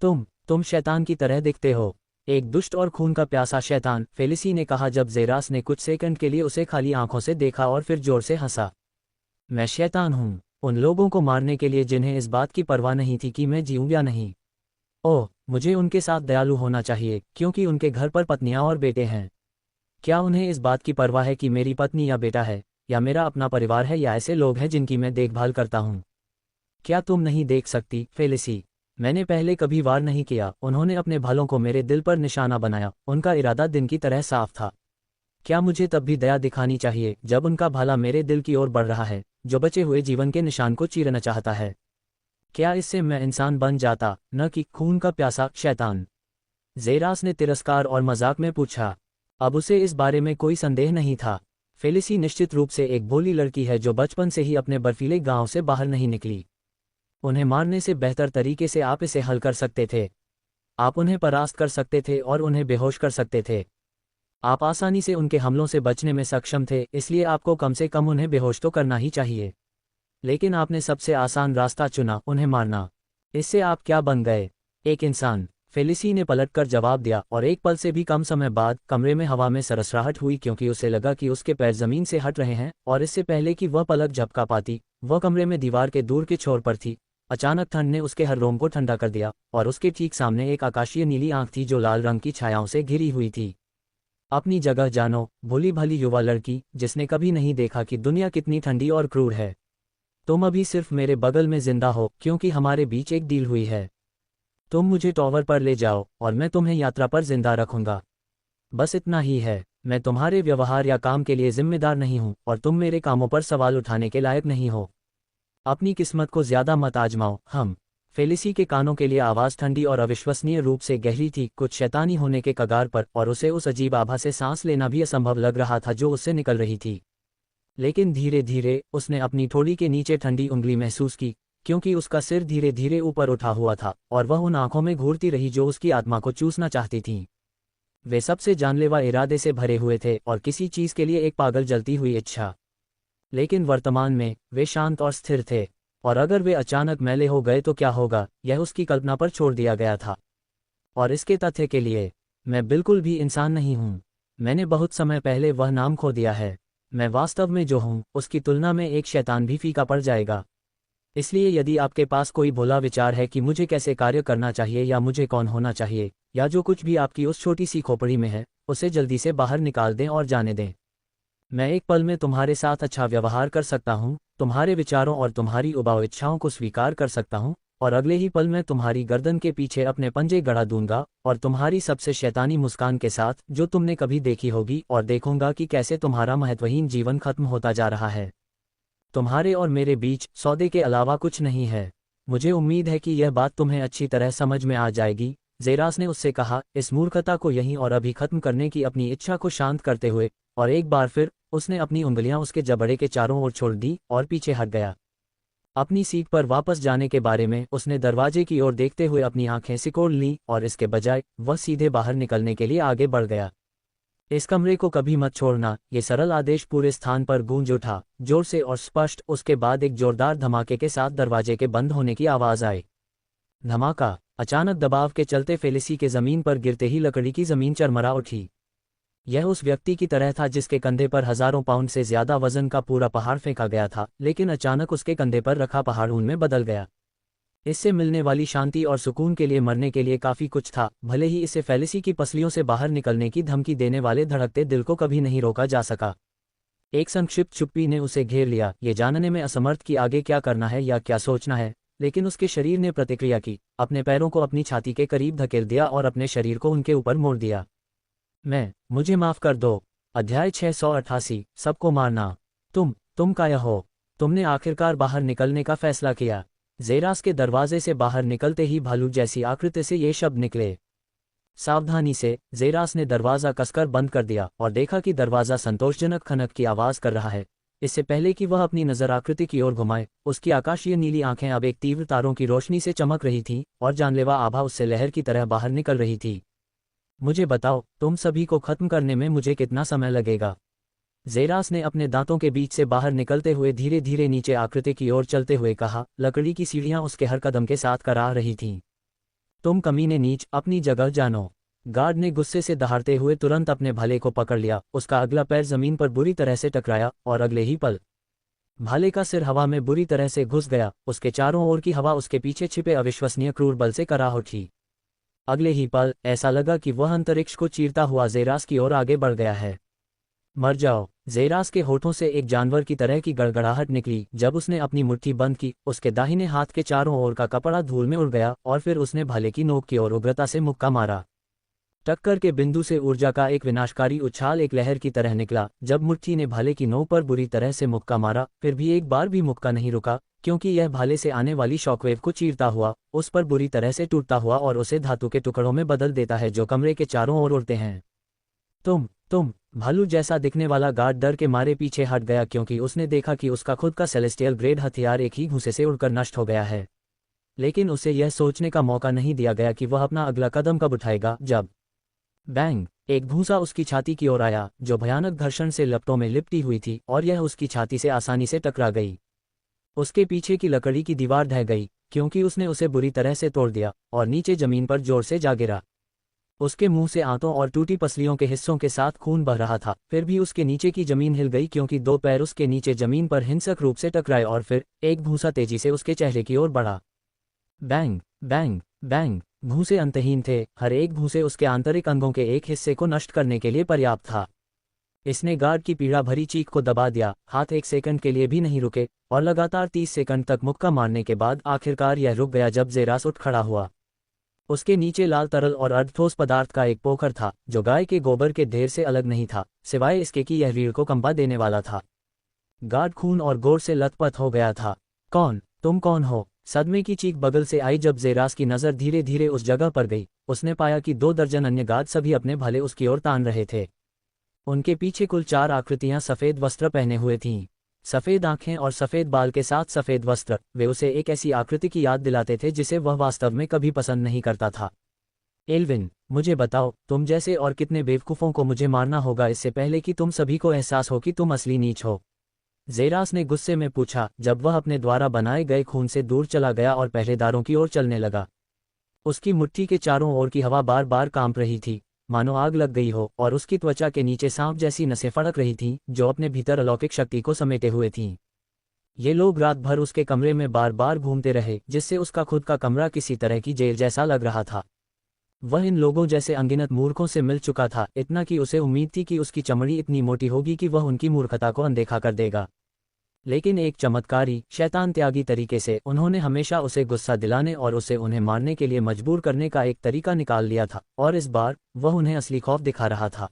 तुम शैतान की तरह दिखते हो, एक दुष्ट और खून का प्यासा शैतान, फेलिसी ने कहा जब जेरास ने कुछ सेकंड के लिए उसे खाली आंखों से देखा और फिर जोर से हंसा। मैं शैतान हूँ, उन लोगों को मारने के लिए जिन्हें इस बात की परवाह नहीं थी कि मैं जीऊं या नहीं। ओह, मुझे उनके साथ दयालु होना चाहिए क्योंकि उनके घर पर पत्नियां और बेटे हैं। क्या उन्हें इस बात की परवाह है कि मेरी पत्नी या बेटा है, या मेरा अपना परिवार है, या ऐसे लोग हैं जिनकी मैं देखभाल करता हूँ। क्या तुम नहीं देख सकती, फेलिसी? मैंने पहले कभी वार नहीं किया। उन्होंने अपने भालों को मेरे दिल पर निशाना बनाया। उनका इरादा दिन की तरह साफ था। क्या मुझे तब भी दया दिखानी चाहिए जब उनका भाला मेरे दिल की ओर बढ़ रहा है, जो बचे हुए जीवन के निशान को चीरना चाहता है? क्या इससे मैं इंसान बन जाता, न कि खून का प्यासा शैतान? ज़ेरास ने तिरस्कार और मजाक में पूछा। अब उसे इस बारे में कोई संदेह नहीं था। फेलिसी निश्चित रूप से एक भोली लड़की है जो बचपन से ही अपने बर्फीले गांव से बाहर नहीं निकली। उन्हें मारने से बेहतर तरीके से आप इसे हल कर सकते थे। आप उन्हें परास्त कर सकते थे और उन्हें बेहोश कर सकते थे। आप आसानी से उनके हमलों से बचने में सक्षम थे, इसलिए आपको कम से कम उन्हें बेहोश तो करना ही चाहिए। लेकिन आपने सबसे आसान रास्ता चुना, उन्हें मारना। इससे आप क्या बन गए? एक इंसान। फेलिसी ने पलटकर जवाब दिया, और एक पल से भी कम समय बाद कमरे में हवा में सरसराहट हुई, क्योंकि उसे लगा कि उसके पैर जमीन से हट रहे हैं, और इससे पहले कि वह पलक झपका पाती, वह कमरे में दीवार के दूर के छोर पर थी। अचानक ठंड ने उसके हर रोम को ठंडा कर दिया, और उसके ठीक सामने एक आकाशीय नीली आंख थी जो लाल रंग की छायाओं से घिरी हुई थी। अपनी जगह जानो, भोली भाली युवा लड़की जिसने कभी नहीं देखा कि दुनिया कितनी ठंडी और क्रूर है। तुम अभी सिर्फ मेरे बगल में जिंदा हो, क्योंकि हमारे बीच एक डील हुई है। तुम मुझे टॉवर पर ले जाओ और मैं तुम्हें यात्रा पर जिंदा रखूंगा। बस इतना ही है। मैं तुम्हारे व्यवहार या काम के लिए जिम्मेदार नहीं हूं, और तुम मेरे कामों पर सवाल उठाने के लायक नहीं हो। अपनी किस्मत को ज्यादा मत आजमाओ। हम। फेलिसी के कानों के लिए आवाज़ ठंडी और अविश्वसनीय रूप से गहरी थी, कुछ शैतानी होने के कगार पर, और उसे उस अजीब आभा से सांस लेना भी असंभव लग रहा था जो उससे निकल रही थी। लेकिन धीरे धीरे उसने अपनी ठोड़ी के नीचे ठंडी उंगली महसूस की, क्योंकि उसका सिर धीरे धीरे ऊपर उठा हुआ था, और वह उन आंखों में घूरती रही जो उसकी आत्मा को चूसना चाहती थीं। वे सबसे जानलेवा इरादे से भरे हुए थे, और किसी चीज़ के लिए एक पागल जलती हुई इच्छा। लेकिन वर्तमान में वे शांत और स्थिर थे, और अगर वे अचानक मैले हो गए तो क्या होगा, यह उसकी कल्पना पर छोड़ दिया गया था। और इसके तथ्य के लिए, मैं बिल्कुल भी इंसान नहीं हूँ। मैंने बहुत समय पहले वह नाम खो दिया है। मैं वास्तव में जो हूँ उसकी तुलना में एक शैतान भी फीका पड़ जाएगा। इसलिए यदि आपके पास कोई भोला विचार है कि मुझे कैसे कार्य करना चाहिए या मुझे कौन होना चाहिए, या जो कुछ भी आपकी उस छोटी सी खोपड़ी में है, उसे जल्दी से बाहर निकाल दें और जाने दें। मैं एक पल में तुम्हारे साथ अच्छा व्यवहार कर सकता हूँ, तुम्हारे विचारों और तुम्हारी उबाऊ इच्छाओं को स्वीकार कर सकता हूँ, और अगले ही पल मैं तुम्हारी गर्दन के पीछे अपने पंजे गड़ा दूंगा, और तुम्हारी सबसे शैतानी मुस्कान के साथ जो तुमने कभी देखी होगी, और देखूंगा कि कैसे तुम्हारा महत्वहीन जीवन खत्म होता जा रहा है। तुम्हारे और मेरे बीच सौदे के अलावा कुछ नहीं है। मुझे उम्मीद है कि यह बात तुम्हें अच्छी तरह समझ में आ जाएगी, ज़ेरास ने उससे कहा, इस मूर्खता को यहीं और अभी खत्म करने की अपनी इच्छा को शांत करते हुए, और एक बार फिर उसने अपनी उंगलियां उसके जबड़े के चारों ओर छोड़ दी और पीछे हट गया। अपनी सीट पर वापस जाने के बारे में उसने दरवाजे की ओर देखते हुए अपनी आंखें सिकोड़ लीं, और इसके बजाय वह सीधे बाहर निकलने के लिए आगे बढ़ गया। इस कमरे को कभी मत छोड़ना, ये सरल आदेश पूरे स्थान पर गूंज उठा, जोर से और स्पष्ट। उसके बाद एक जोरदार धमाके के साथ दरवाजे के बंद होने की आवाज आई। धमाका। अचानक दबाव के चलते फेलिसी के जमीन पर गिरते ही लकड़ी की जमीन चरमरा उठी। यह उस व्यक्ति की तरह था जिसके कंधे पर हजारों पाउंड से ज्यादा वजन का पूरा पहाड़ फेंका गया था, लेकिन अचानक उसके कंधे पर रखा पहाड़ ऊन में बदल गया। इससे मिलने वाली शांति और सुकून के लिए मरने के लिए काफी कुछ था, भले ही इसे फेलिसी की पसलियों से बाहर निकलने की धमकी देने वाले धड़कते दिल को कभी नहीं रोका जा सका। एक संक्षिप्त चुप्पी ने उसे घेर लिया, ये जानने में असमर्थ कि आगे क्या करना है या क्या सोचना है, लेकिन उसके शरीर ने प्रतिक्रिया की, अपने पैरों को अपनी छाती के करीब धकेल दिया और अपने शरीर को उनके ऊपर मोड़ दिया। मुझे माफ कर दो। अध्याय 688, सबको मारना। तुम काया हो? तुमने आखिरकार बाहर निकलने का फैसला किया। ज़ेरास के दरवाजे से बाहर निकलते ही भालू जैसी आकृति से ये शब्द निकले। सावधानी से ज़ेरास ने दरवाज़ा कसकर बंद कर दिया और देखा कि दरवाज़ा संतोषजनक खनक की आवाज़ कर रहा है। इससे पहले कि वह अपनी नज़र आकृति की ओर घुमाए, उसकी आकाशीय नीली आंखें अब एक तीव्र तारों की रोशनी से चमक रही थीं, और जानलेवा आभा उससे लहर की तरह बाहर निकल रही थी। मुझे बताओ, तुम सभी को खत्म करने में मुझे कितना समय लगेगा? ज़ेरास ने अपने दांतों के बीच से बाहर निकलते हुए धीरे धीरे नीचे आकृति की ओर चलते हुए कहा। लकड़ी की सीढ़ियां उसके हर कदम के साथ करा रही थीं। तुम कमीने, नीच, अपनी जगह जानो। गार्ड ने गुस्से से दहाड़ते हुए तुरंत अपने भाले को पकड़ लिया। उसका अगला पैर जमीन पर बुरी तरह से टकराया, और अगले ही पल भाले का सिर हवा में बुरी तरह से घुस गया। उसके चारों ओर की हवा उसके पीछे छिपे अविश्वसनीय क्रूर बल से करा उठी। अगले ही पल ऐसा लगा कि वह अंतरिक्ष को चीरता हुआ ज़ेरास की ओर आगे बढ़ गया है। मर जाओ। जेरास के होठों से एक जानवर की तरह की गड़गड़ाहट निकली जब उसने अपनी मुट्ठी बंद की। उसके दाहिने हाथ के चारों ओर का कपड़ा धूल में उड़ गया और फिर उसने भाले की नोक की ओर उग्रता से मुक्का मारा। टक्कर के बिंदु से ऊर्जा का एक विनाशकारी उछाल एक लहर की तरह निकला जब मुट्ठी ने भाले की नोक पर बुरी तरह से मुक्का मारा। फिर भी एक बार भी मुक्का नहीं रुका, क्योंकि यह भाले से आने वाली शॉकवेव को चीरता हुआ उस पर बुरी तरह से टूटता हुआ और उसे धातु के टुकड़ों में बदल देता है जो कमरे के चारों ओर उड़ते हैं। तुम भालू जैसा दिखने वाला गार्ड डर के मारे पीछे हट गया, क्योंकि उसने देखा कि उसका खुद का सेलेस्टियल ग्रेड हथियार एक ही घूंसे से उड़कर नष्ट हो गया है। लेकिन उसे यह सोचने का मौका नहीं दिया गया कि वह अपना अगला कदम कब उठाएगा जब बैंग, एक भूसा उसकी छाती की ओर आया जो भयानक घर्षण से लपटों में लिपटी हुई थी और यह उसकी छाती से आसानी से टकरा गई। उसके पीछे की लकड़ी की दीवार ढह गई क्योंकि उसने उसे बुरी तरह से तोड़ दिया और नीचे जमीन पर जोर से जा गिरा। उसके मुंह से आंतों और टूटी पसलियों के हिस्सों के साथ खून बह रहा था। फिर भी उसके नीचे की जमीन हिल गई क्योंकि दो पैर उसके नीचे जमीन पर हिंसक रूप से टकराए और फिर एक भूसा तेजी से उसके चेहरे की ओर बढ़ा। Bang bang bang. भूसे अंतहीन थे, हर एक भूसे उसके आंतरिक अंगों के एक हिस्से को नष्ट करने के लिए पर्याप्त था। इसने गार्ड की पीड़ा भरी चीख को दबा दिया। हाथ एक सेकंड के लिए भी नहीं रुके और लगातार 30 सेकंड तक मुक्का मारने के बाद आखिरकार यह रुक गया जब जेरास उठ खड़ा हुआ। उसके नीचे लाल तरल और अर्धठोस पदार्थ का एक पोखर था जो गाय के गोबर के ढेर से अलग नहीं था, सिवाय इसके कि यह रीढ़ को कंपा देने वाला था। गार्ड खून और गोर से लथपथ हो गया था। तुम कौन हो? सदमे की चीख बगल से आई जब जेरास की नज़र धीरे धीरे उस जगह पर गई। उसने पाया कि 2 दर्जन अन्य गार्ड सभी अपने भाले उसकी ओर तान रहे थे। उनके पीछे कुल 4 आकृतियां सफ़ेद वस्त्र पहने हुए थीं। सफ़ेद आंखें और सफ़ेद बाल के साथ सफ़ेद वस्त्र, वे उसे एक ऐसी आकृति की याद दिलाते थे जिसे वह वास्तव में कभी पसंद नहीं करता था। एल्विन, मुझे बताओ, तुम जैसे और कितने बेवकूफ़ों को मुझे मारना होगा इससे पहले कि तुम सभी को एहसास हो कि तुम असली नीच हो? जेरास ने गुस्से में पूछा जब वह अपने द्वारा बनाए गए खून से दूर चला गया और पहरेदारों की ओर चलने लगा। उसकी मुट्ठी के चारों ओर की हवा बार बार कांप रही थी, मानो आग लग गई हो, और उसकी त्वचा के नीचे सांप जैसी नसें फड़क रही थीं जो अपने भीतर अलौकिक शक्ति को समेटे हुए थीं। ये लोग रात भर उसके कमरे में बार बार घूमते रहे जिससे उसका खुद का कमरा किसी तरह की जेल जैसा लग रहा था। वह इन लोगों जैसे अनगिनत मूर्खों से मिल चुका था, इतना कि उसे उम्मीद थी कि उसकी चमड़ी इतनी मोटी होगी कि वह उनकी मूर्खता को अनदेखा कर देगा। लेकिन एक चमत्कारी शैतान त्यागी तरीके से उन्होंने हमेशा उसे गुस्सा दिलाने और उसे उन्हें मारने के लिए मजबूर करने का एक तरीका निकाल लिया था, और इस बार वह उन्हें असली खौफ दिखा रहा था।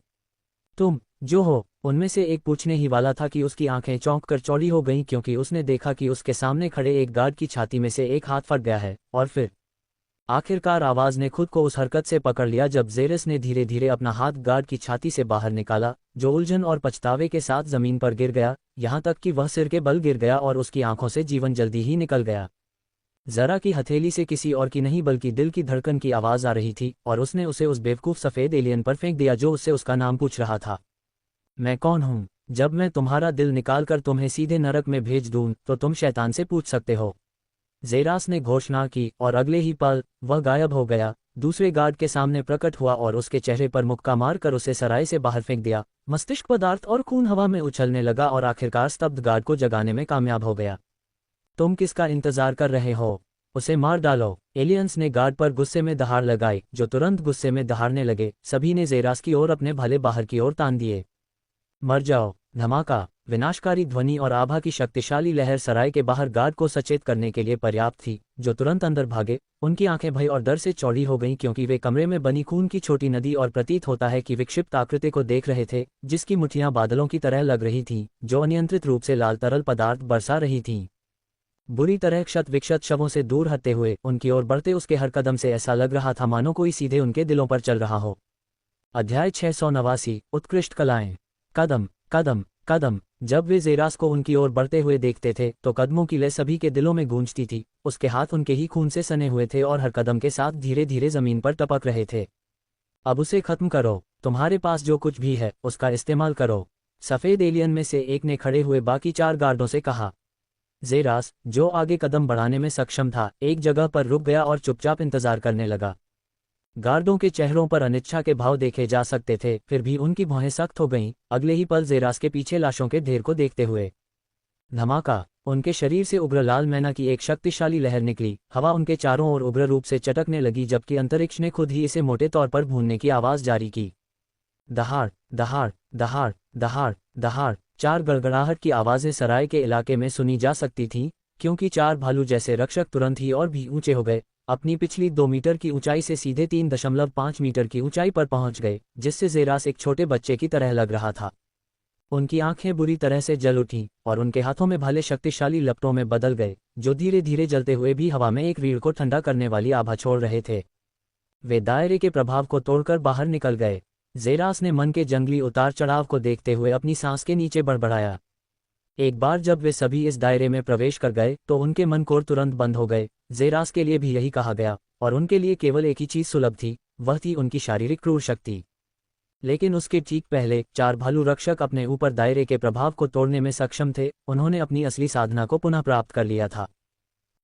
तुम जो हो? उनमें से एक पूछने ही वाला था कि उसकी आंखें चौंक कर चौड़ी हो गईं क्योंकि उसने देखा कि उसके सामने खड़े एक गार्ड की छाती में से एक हाथ फट गया है। और फिर आखिरकार आवाज ने खुद को उस हरकत से पकड़ लिया जब जेरस ने धीरे धीरे अपना हाथ गार्ड की छाती से बाहर निकाला, जो उलझन और पछतावे के साथ जमीन पर गिर गया, यहाँ तक कि वह सिर के बल गिर गया और उसकी आंखों से जीवन जल्दी ही निकल गया। जरा की हथेली से किसी और की नहीं बल्कि दिल की धड़कन की आवाज आ रही थी और उसने उसे उस बेवकूफ सफेद एलियन पर फेंक दिया जो उससे उसका नाम पूछ रहा था। मैं कौन हूँ? जब मैं तुम्हारा दिल निकालकर तुम्हें सीधे नरक में भेज दूं तो तुम शैतान से पूछ सकते हो। जेरास ने घोषणा की और अगले ही पल वह गायब हो गया, दूसरे गार्ड के सामने प्रकट हुआ और उसके चेहरे पर मुक्का मारकर उसे सराय से बाहर फेंक दिया। मस्तिष्क पदार्थ और खून हवा में उछलने लगा और आखिरकार स्तब्ध गार्ड को जगाने में कामयाब हो गया। तुम किसका इंतजार कर रहे हो? उसे मार डालो। एलियंस ने गार्ड पर गुस्से में दहाड़ लगाई, जो तुरंत गुस्से में दहाड़ने लगे। सभी ने जेरास की ओर अपने भाले बाहर की ओर तान दिए। मर जाओ। धमाका, विनाशकारी ध्वनि और आभा की शक्तिशाली लहर सराय के बाहर गार्ड को सचेत करने के लिए पर्याप्त थी, जो तुरंत अंदर भागे। उनकी आंखें भय और डर से चौड़ी हो गईं क्योंकि वे कमरे में बनी खून की छोटी नदी और प्रतीत होता है कि विक्षिप्त आकृति को देख रहे थे, जिसकी मुठ्ठियां बादलों की तरह लग रही थीं, जो अनियंत्रित रूप से लाल तरल पदार्थ बरसा रही थीं। बुरी तरह क्षत विक्षत शवों से दूर हटते हुए उनकी ओर बढ़ते उसके हर कदम से ऐसा लग रहा था मानो कोई सीधे उनके दिलों पर चल रहा हो। अध्याय 689, उत्कृष्ट कलाएं। कदम कदम कदम। जब वे जेरास को उनकी ओर बढ़ते हुए देखते थे तो कदमों की लय सभी के दिलों में गूंजती थी। उसके हाथ उनके ही खून से सने हुए थे और हर कदम के साथ धीरे धीरे जमीन पर टपक रहे थे। अब उसे खत्म करो। तुम्हारे पास जो कुछ भी है उसका इस्तेमाल करो, सफेद एलियन में से एक ने खड़े हुए बाकी 4 गार्डों से कहा। जेरास, जो आगे कदम बढ़ाने में सक्षम था, एक जगह पर रुक गया और चुपचाप इंतजार करने लगा। गार्डों के चेहरों पर अनिच्छा के भाव देखे जा सकते थे, फिर भी उनकी भौहें सख्त हो गईं, अगले ही पल जेरास के पीछे लाशों के ढेर को देखते हुए। धमाका, उनके शरीर से उग्र लाल मैना की एक शक्तिशाली लहर निकली। हवा उनके चारों ओर उग्र रूप से चटकने लगी जबकि अंतरिक्ष ने खुद ही इसे मोटे तौर पर भूनने की आवाज जारी की। दहाड़ दहाड़ दहाड़ दहाड़ दहाड़। चार गड़गड़ाहट की आवाज़ें सराय के इलाके में सुनी जा सकती थीं, क्योंकि चार भालू जैसे रक्षक तुरंत ही और भी ऊंचे हो गए, अपनी पिछली 2 मीटर की ऊंचाई से सीधे 3.5 मीटर की ऊंचाई पर पहुंच गए, जिससे जेरास एक छोटे बच्चे की तरह लग रहा था। उनकी आंखें बुरी तरह से जल उठीं और उनके हाथों में भाले शक्तिशाली लपटों में बदल गए, जो धीरे धीरे जलते हुए भी हवा में एक रीढ़ को ठंडा करने वाली आभा छोड़ रहे थे। वे दायरे के प्रभाव को तोड़कर बाहर निकल गए। जेरास ने मन के जंगली उतार चढ़ाव को देखते हुए अपनी सांस के नीचे बड़बड़ाया। एक बार जब वे सभी इस दायरे में प्रवेश कर गए तो उनके मन कोर तुरंत बंद हो गए। जेरास के लिए भी यही कहा गया, और उनके लिए केवल एक ही चीज सुलभ थी, वह थी उनकी शारीरिक क्रूर शक्ति। लेकिन उसके ठीक पहले चार भालू रक्षक अपने ऊपर दायरे के प्रभाव को तोड़ने में सक्षम थे। उन्होंने अपनी असली साधना को पुनः प्राप्त कर लिया था।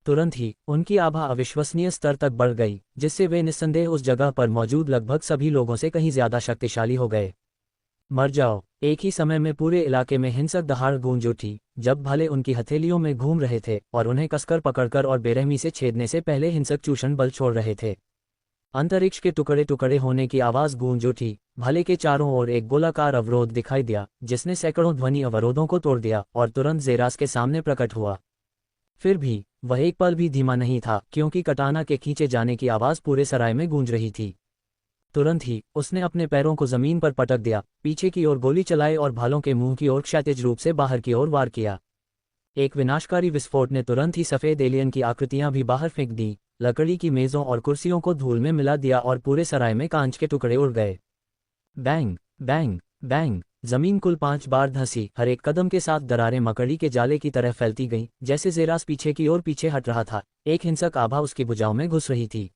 तुरंत ही उनकी आभा अविश्वसनीय स्तर तक बढ़ गई, जिससे वे निस्संदेह उस जगह पर मौजूद लगभग सभी लोगों से कहीं ज्यादा शक्तिशाली हो गए। मर जाओ। एक ही समय में पूरे इलाके में हिंसक दहाड़ गूंज उठी, जब भाले उनकी हथेलियों में घूम रहे थे और उन्हें कसकर पकड़कर और बेरहमी से छेदने से पहले हिंसक चूषण बल छोड़ रहे थे। अंतरिक्ष के टुकड़े टुकड़े होने की आवाज गूंज उठी। भाले के चारों ओर एक गोलाकार अवरोध दिखाई दिया, जिसने सैकड़ों ध्वनि अवरोधों को तोड़ दिया और तुरंत जेरास के सामने प्रकट हुआ। फिर भी वह एक पल भी धीमा नहीं था, क्योंकि कटाना के खींचे जाने की आवाज पूरे सराय में गूंज रही थी। तुरंत ही उसने अपने पैरों को जमीन पर पटक दिया, पीछे की ओर गोली चलाई और भालों के मुंह की ओर क्षैतिज रूप से बाहर की ओर वार किया। एक विनाशकारी विस्फोट ने तुरंत ही सफेद एलियन की आकृतियां भी बाहर फेंक दी, लकड़ी की मेजों और कुर्सियों को धूल में मिला दिया और पूरे सराय में कांच के टुकड़े उड़ गए। Bang bang bang. जमीन कुल 5 बार धंसी, हर एक कदम के साथ दरारें मकड़ी के जाले की तरह फैलती गईं। जैसे जेरास पीछे की ओर पीछे हट रहा था, एक हिंसक आभा उसकी भुजाओं में घुस रही थी।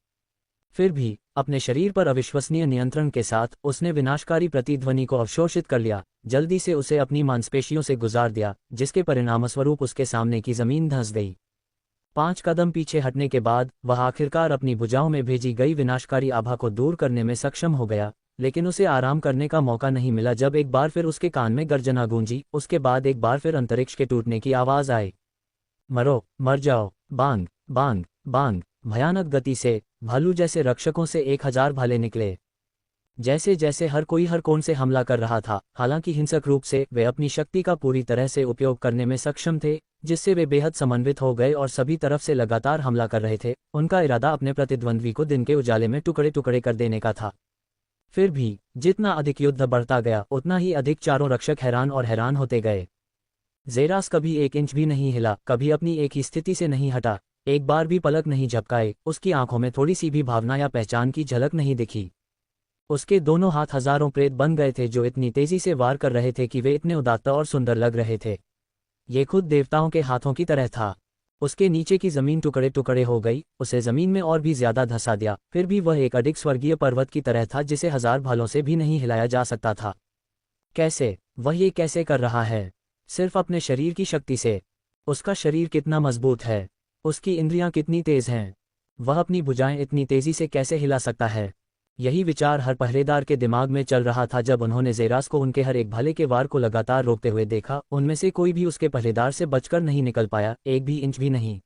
फिर भी अपने शरीर पर अविश्वसनीय नियंत्रण के साथ उसने विनाशकारी प्रतिध्वनि को अवशोषित कर लिया, जल्दी से उसे अपनी मांसपेशियों से गुजार दिया, जिसके परिणामस्वरूप उसके सामने की जमीन धंस गई। 5 कदम पीछे हटने के बाद वह आखिरकार अपनी भुजाओं में भेजी गई विनाशकारी आभा को दूर करने में सक्षम हो गया, लेकिन उसे आराम करने का मौका नहीं मिला जब एक बार फिर उसके कान में गर्जना गूंजी। उसके बाद एक बार फिर अंतरिक्ष के टूटने की आवाज आई। मरो, मर जाओ। बांग बांग बांग। भयानक गति से भालू जैसे रक्षकों से 1000 भाले निकले। जैसे जैसे हर कोई हर कोण से हमला कर रहा था, हालांकि हिंसक रूप से वे अपनी शक्ति का पूरी तरह से उपयोग करने में सक्षम थे, जिससे वे बेहद समन्वित हो गए और सभी तरफ से लगातार हमला कर रहे थे। उनका इरादा अपने प्रतिद्वंद्वी को दिन के उजाले में टुकड़े टुकड़े कर देने का था। फिर भी जितना अधिक युद्ध बढ़ता गया, उतना ही अधिक चारों रक्षक हैरान और हैरान होते गए। जेरास कभी 1 इंच भी नहीं हिला, कभी अपनी एक ही स्थिति से नहीं हटा, एक बार भी पलक नहीं झपकाए। उसकी आंखों में थोड़ी सी भी भावना या पहचान की झलक नहीं दिखी। उसके दोनों हाथ हजारों प्रेत बन गए थे, जो इतनी तेजी से वार कर रहे थे कि वे इतने उदात्त और सुंदर लग रहे थे। ये खुद देवताओं के हाथों की तरह था। उसके नीचे की जमीन टुकड़े टुकड़े हो गई, उसे जमीन में और भी ज्यादा धंसा दिया। फिर भी वह एक अडिग स्वर्गीय पर्वत की तरह था, जिसे 1000 भालों से भी नहीं हिलाया जा सकता था। कैसे? वह ये कैसे कर रहा है? सिर्फ अपने शरीर की शक्ति से। उसका शरीर कितना मजबूत है, उसकी इंद्रियां कितनी तेज हैं, वह अपनी भुजाएं इतनी तेजी से कैसे हिला सकता है? यही विचार हर पहरेदार के दिमाग में चल रहा था जब उन्होंने जेरास को उनके हर एक भाले के वार को लगातार रोकते हुए देखा। उनमें से कोई भी उसके पहरेदार से बचकर नहीं निकल पाया, 1 भी इंच भी नहीं।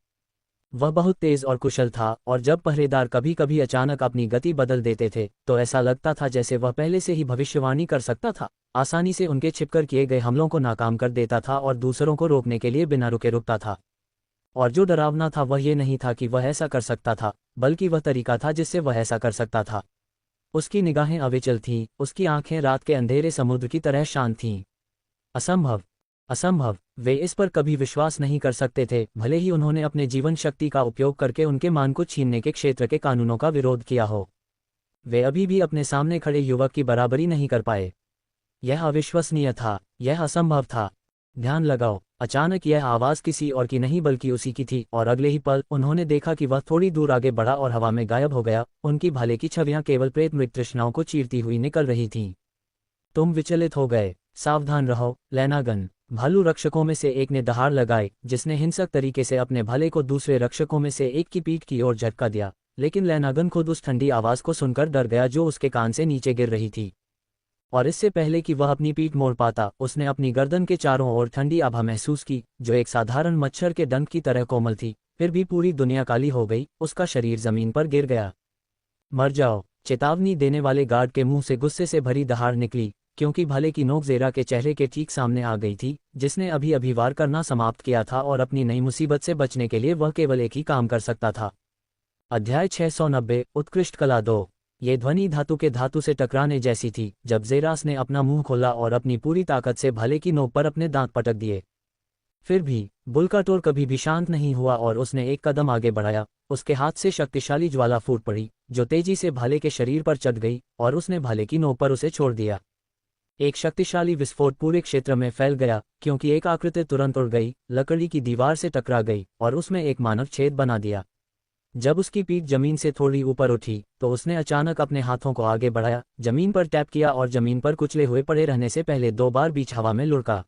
वह बहुत तेज और कुशल था, और जब पहरेदार कभी कभी अचानक अपनी गति बदल देते थे तो ऐसा लगता था जैसे वह पहले से ही भविष्यवाणी कर सकता था। आसानी से उनके छिपकर किए गए हमलों को नाकाम कर देता था और दूसरों को रोकने के लिए बिना रुके रुकता था। और जो डरावना था वह ये नहीं था कि वह ऐसा कर सकता था, बल्कि वह तरीका था जिससे वह ऐसा कर सकता था। उसकी निगाहें अविचल थीं, उसकी आंखें रात के अंधेरे समुद्र की तरह शांत थीं। असंभव, असंभव। वे इस पर कभी विश्वास नहीं कर सकते थे, भले ही उन्होंने अपने जीवन शक्ति का उपयोग करके उनके मान को छीनने के क्षेत्र के कानूनों का विरोध किया हो। वे अभी भी अपने सामने खड़े युवक की बराबरी नहीं कर पाए। यह अविश्वसनीय था, यह असंभव था। ध्यान लगाओ। अचानक यह आवाज किसी और की नहीं बल्कि उसी की थी, और अगले ही पल उन्होंने देखा कि वह थोड़ी दूर आगे बढ़ा और हवा में गायब हो गया। उनकी भाले की छवियां केवल प्रेत मृत तृष्णाओं को चीरती हुई निकल रही थीं। तुम विचलित हो गए। सावधान रहो, लेनागन। भालू रक्षकों में से एक ने दहाड़ लगाई, जिसने हिंसक तरीके से अपने भाले को दूसरे रक्षकों में से एक की पीठ की ओर झटका दिया। लेकिन लेनागन खुद उस ठंडी आवाज को सुनकर डर गया जो उसके कान से नीचे गिर रही थी, और इससे पहले कि वह अपनी पीठ मोड़ पाता, उसने अपनी गर्दन के चारों ओर ठंडी आभा महसूस की, जो एक साधारण मच्छर के डंक की तरह कोमल थी। फिर भी पूरी दुनिया काली हो गई, उसका शरीर जमीन पर गिर गया। मर जाओ। चेतावनी देने वाले गार्ड के मुंह से गुस्से से भरी दहाड़ निकली, क्योंकि भाले की नोक ज़ेरा के चेहरे के ठीक सामने आ गई थी, जिसने अभी अभी वार करना समाप्त किया था और अपनी नई मुसीबत से बचने के लिए वह केवल एक ही काम कर सकता था। अध्याय 690 उत्कृष्ट कला 2। ये ध्वनि धातु के धातु से टकराने जैसी थी जब ज़ेरास ने अपना मुंह खोला और अपनी पूरी ताकत से भाले की नोक पर अपने दांत पटक दिए। फिर भी बुल्काटोर कभी भी शांत नहीं हुआ और उसने एक कदम आगे बढ़ाया। उसके हाथ से शक्तिशाली ज्वाला फूट पड़ी, जो तेजी से भाले के शरीर पर चढ़ गई और उसने भाले की नोक पर उसे छोड़ दिया। एक शक्तिशाली विस्फोट पूरे क्षेत्र में फैल गया, क्योंकि एक आकृति तुरंत उड़ गई, लकड़ी की दीवार से टकरा गई और उसमें एक मानव छेद बना दिया। जब उसकी पीठ जमीन से थोड़ी ऊपर उठी तो उसने अचानक अपने हाथों को आगे बढ़ाया, जमीन पर टैप किया और जमीन पर कुचले हुए पड़े रहने से पहले 2 बार बीच हवा में लुढ़का।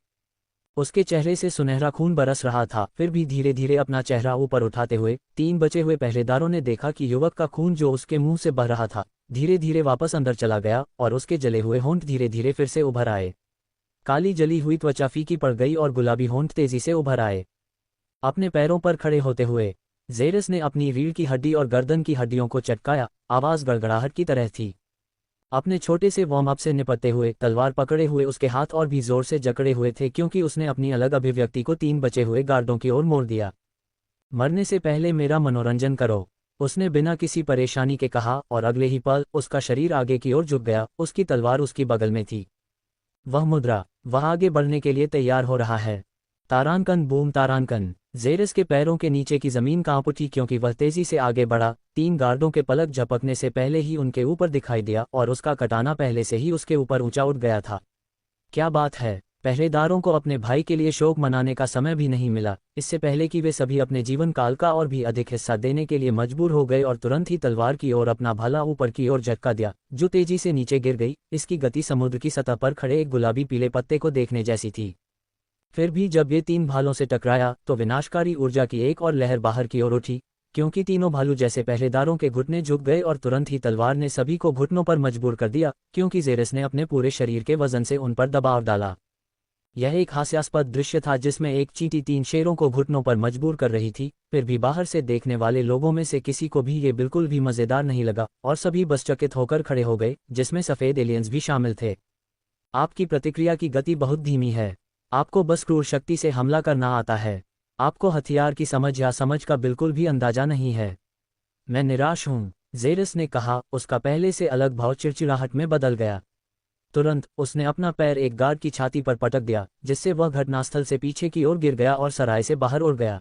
उसके चेहरे से सुनहरा खून बरस रहा था। फिर भी धीरे धीरे अपना चेहरा ऊपर उठाते हुए 3 बचे हुए पहरेदारों ने देखा कि युवक का खून जो उसके मुंह से बह रहा था धीरे धीरे वापस अंदर चला गया और उसके जले हुए होंठ धीरे धीरे फिर से उभर आए। काली जली हुई त्वचा फीकी पड़ गई और गुलाबी होंठ तेजी से उभर आए। अपने पैरों पर खड़े होते हुए ज़ेरस ने अपनी रीढ़ की हड्डी और गर्दन की हड्डियों को चटकाया। आवाज़ गड़गड़ाहट की तरह थी। अपने छोटे से वार्म अप से निपटते हुए तलवार पकड़े हुए उसके हाथ और भी जोर से जकड़े हुए थे, क्योंकि उसने अपनी अलग अभिव्यक्ति को 3 बचे हुए गार्डों की ओर मोड़ दिया। मरने से पहले मेरा मनोरंजन करो, उसने बिना किसी परेशानी के कहा और अगले ही पल उसका शरीर आगे की ओर झुक गया। उसकी तलवार उसकी बगल में थी। वह मुद्रा, वह आगे बढ़ने के लिए तैयार हो रहा है। तारानकन बूम तारानकन। ज़ेरस के पैरों के नीचे की जमीन कांप उठी, क्योंकि वह तेजी से आगे बढ़ा। 3 गार्डों के पलक झपकने से पहले ही उनके ऊपर दिखाई दिया और उसका कटाना पहले से ही उसके ऊपर ऊंचा उठ गया था। क्या बात है! पहरेदारों को अपने भाई के लिए शोक मनाने का समय भी नहीं मिला, इससे पहले कि वे सभी अपने जीवन काल का और भी अधिक हिस्सा देने के लिए मजबूर हो गए और तुरंत ही तलवार की ओर अपना भाला ऊपर की ओर झटका दिया, जो तेजी से नीचे गिर गई। इसकी गति समुद्र की सतह पर खड़े एक गुलाबी पीले पत्ते को देखने जैसी थी। फिर भी जब ये 3 भालों से टकराया तो विनाशकारी ऊर्जा की एक और लहर बाहर की ओर उठी, क्योंकि तीनों भालू जैसे पहरेदारों के घुटने झुक गए और तुरंत ही तलवार ने सभी को घुटनों पर मजबूर कर दिया, क्योंकि ज़ेरस ने अपने पूरे शरीर के वजन से उन पर दबाव डाला। यह एक हास्यास्पद दृश्य था जिसमें एक चींटी 3 शेरों को घुटनों पर मजबूर कर रही थी। फिर भी बाहर से देखने वाले लोगों में से किसी को भी ये बिल्कुल भी मज़ेदार नहीं लगा और सभी बस चकित होकर खड़े हो गए, जिसमें सफ़ेद एलियंस भी शामिल थे। आपकी प्रतिक्रिया की गति बहुत धीमी है। आपको बस क्रूर शक्ति से हमला करना आता है। आपको हथियार की समझ या समझ का बिल्कुल भी अंदाजा नहीं है। मैं निराश हूँ, ज़ेरस ने कहा। उसका पहले से अलग भाव चिड़चिड़ाहट में बदल गया। तुरंत उसने अपना पैर एक गार्ड की छाती पर पटक दिया, जिससे वह घटनास्थल से पीछे की ओर गिर गया और सराय से बाहर उड़ गया।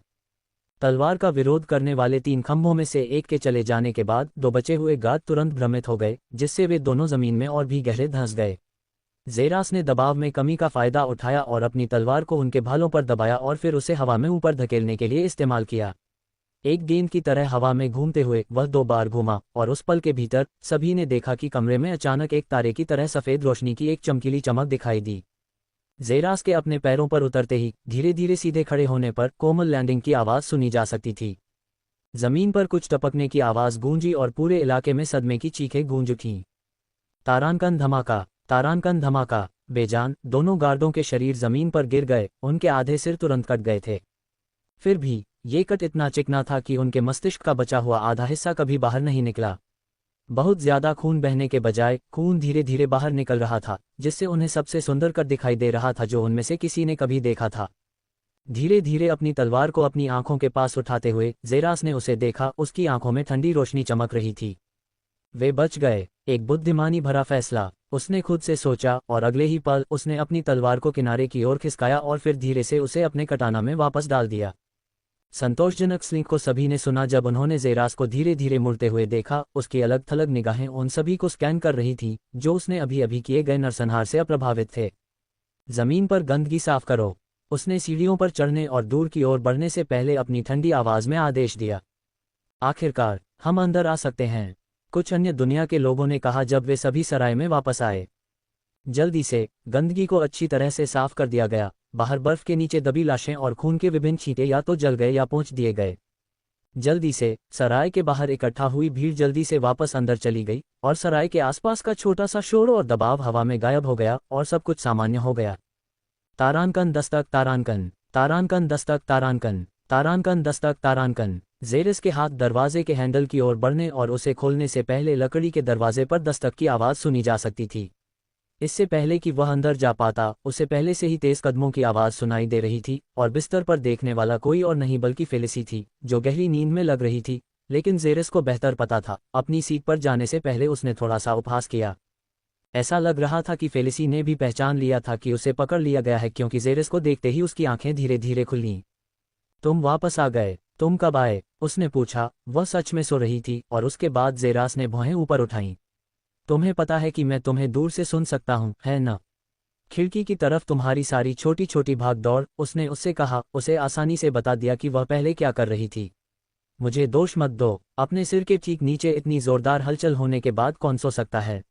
तलवार का विरोध करने वाले 3 खंभों में से एक के चले जाने के बाद 2 बचे हुए गार्ड तुरंत भ्रमित हो गए, जिससे वे दोनों जमीन में और भी गहरे धंस गए। ज़ेरास ने दबाव में कमी का फायदा उठाया और अपनी तलवार को उनके भालों पर दबाया और फिर उसे हवा में ऊपर धकेलने के लिए इस्तेमाल किया। एक गेंद की तरह हवा में घूमते हुए वह 2 बार घूमा और उस पल के भीतर सभी ने देखा कि कमरे में अचानक एक तारे की तरह सफ़ेद रोशनी की एक चमकीली चमक दिखाई दी। ज़ेरास के अपने पैरों पर उतरते ही धीरे धीरे सीधे खड़े होने पर कोमल लैंडिंग की आवाज़ सुनी जा सकती थी। जमीन पर कुछ टपकने की आवाज़ गूंजी और पूरे इलाके में सदमे की चीखें गूंज उठीं। तारानकन धमाका, तारानकन धमाका। बेजान दोनों गार्डों के शरीर जमीन पर गिर गए। उनके आधे सिर तुरंत कट गए थे। फिर भी ये कट इतना चिकना था कि उनके मस्तिष्क का बचा हुआ आधा हिस्सा कभी बाहर नहीं निकला। बहुत ज्यादा खून बहने के बजाय खून धीरे धीरे बाहर निकल रहा था, जिससे उन्हें सबसे सुंदर कट दिखाई दे रहा था जो उनमें से किसी ने कभी देखा था। धीरे धीरे अपनी तलवार को अपनी आंखों के पास उठाते हुए ज़ेरास ने उसे देखा। उसकी आंखों में ठंडी रोशनी चमक रही थी। वे बच गए। एक बुद्धिमानी भरा फैसला, उसने खुद से सोचा, और अगले ही पल उसने अपनी तलवार को किनारे की ओर खिसकाया और फिर धीरे से उसे अपने कटाना में वापस डाल दिया। संतोषजनक स्लिंक को सभी ने सुना जब उन्होंने ज़ेरास को धीरे धीरे मुड़ते हुए देखा। उसकी अलग थलग निगाहें उन सभी को स्कैन कर रही थीं जो उसने अभी अभी किए गए नरसंहार से अप्रभावित थे। जमीन पर गंदगी साफ करो, उसने सीढ़ियों पर चढ़ने और दूर की ओर बढ़ने से पहले अपनी ठंडी आवाज में आदेश दिया। आखिरकार हम अंदर आ सकते हैं, कुछ अन्य दुनिया के लोगों ने कहा जब वे सभी सराय में वापस आए। जल्दी से गंदगी को अच्छी तरह से साफ कर दिया गया। बाहर बर्फ के नीचे दबी लाशें और खून के विभिन्न छींटे या तो जल गए या पोंछ दिए गए। जल्दी से सराय के बाहर इकट्ठा हुई भीड़ जल्दी से वापस अंदर चली गई और सराय के आसपास का छोटा सा शोर और दबाव हवा में गायब हो गया और सब कुछ सामान्य हो गया। तारानकन दस्तक तारानकन, तारानकन दस्तक तारानकन, तारानकन दस्तक तारानकन। जेरिस के हाथ दरवाजे के हैंडल की ओर बढ़ने और उसे खोलने से पहले लकड़ी के दरवाजे पर दस्तक की आवाज़ सुनी जा सकती थी। इससे पहले कि वह अंदर जा पाता, उसे पहले से ही तेज कदमों की आवाज़ सुनाई दे रही थी और बिस्तर पर देखने वाला कोई और नहीं बल्कि फेलिसी थी, जो गहरी नींद में लग रही थी। लेकिन जेरिस को बेहतर पता था। अपनी सीट पर जाने से पहले उसने थोड़ा सा उपहास किया। ऐसा लग रहा था कि फेलिसी ने भी पहचान लिया था कि उसे पकड़ लिया गया है, क्योंकि जेरिस को देखते ही उसकी आंखें धीरे धीरे खुलीं। तुम वापस आ गए? तुम कब आए? उसने पूछा। वह सच में सो रही थी और उसके बाद जेरास ने भौहें ऊपर उठाईं। तुम्हें पता है कि मैं तुम्हें दूर से सुन सकता हूँ, है न? खिड़की की तरफ तुम्हारी सारी छोटी छोटी भाग दौड़, उसने उससे कहा। उसे आसानी से बता दिया कि वह पहले क्या कर रही थी। मुझे दोष मत दो। अपने सिर के ठीक नीचे इतनी जोरदार हलचल होने के बाद कौन सो सकता है?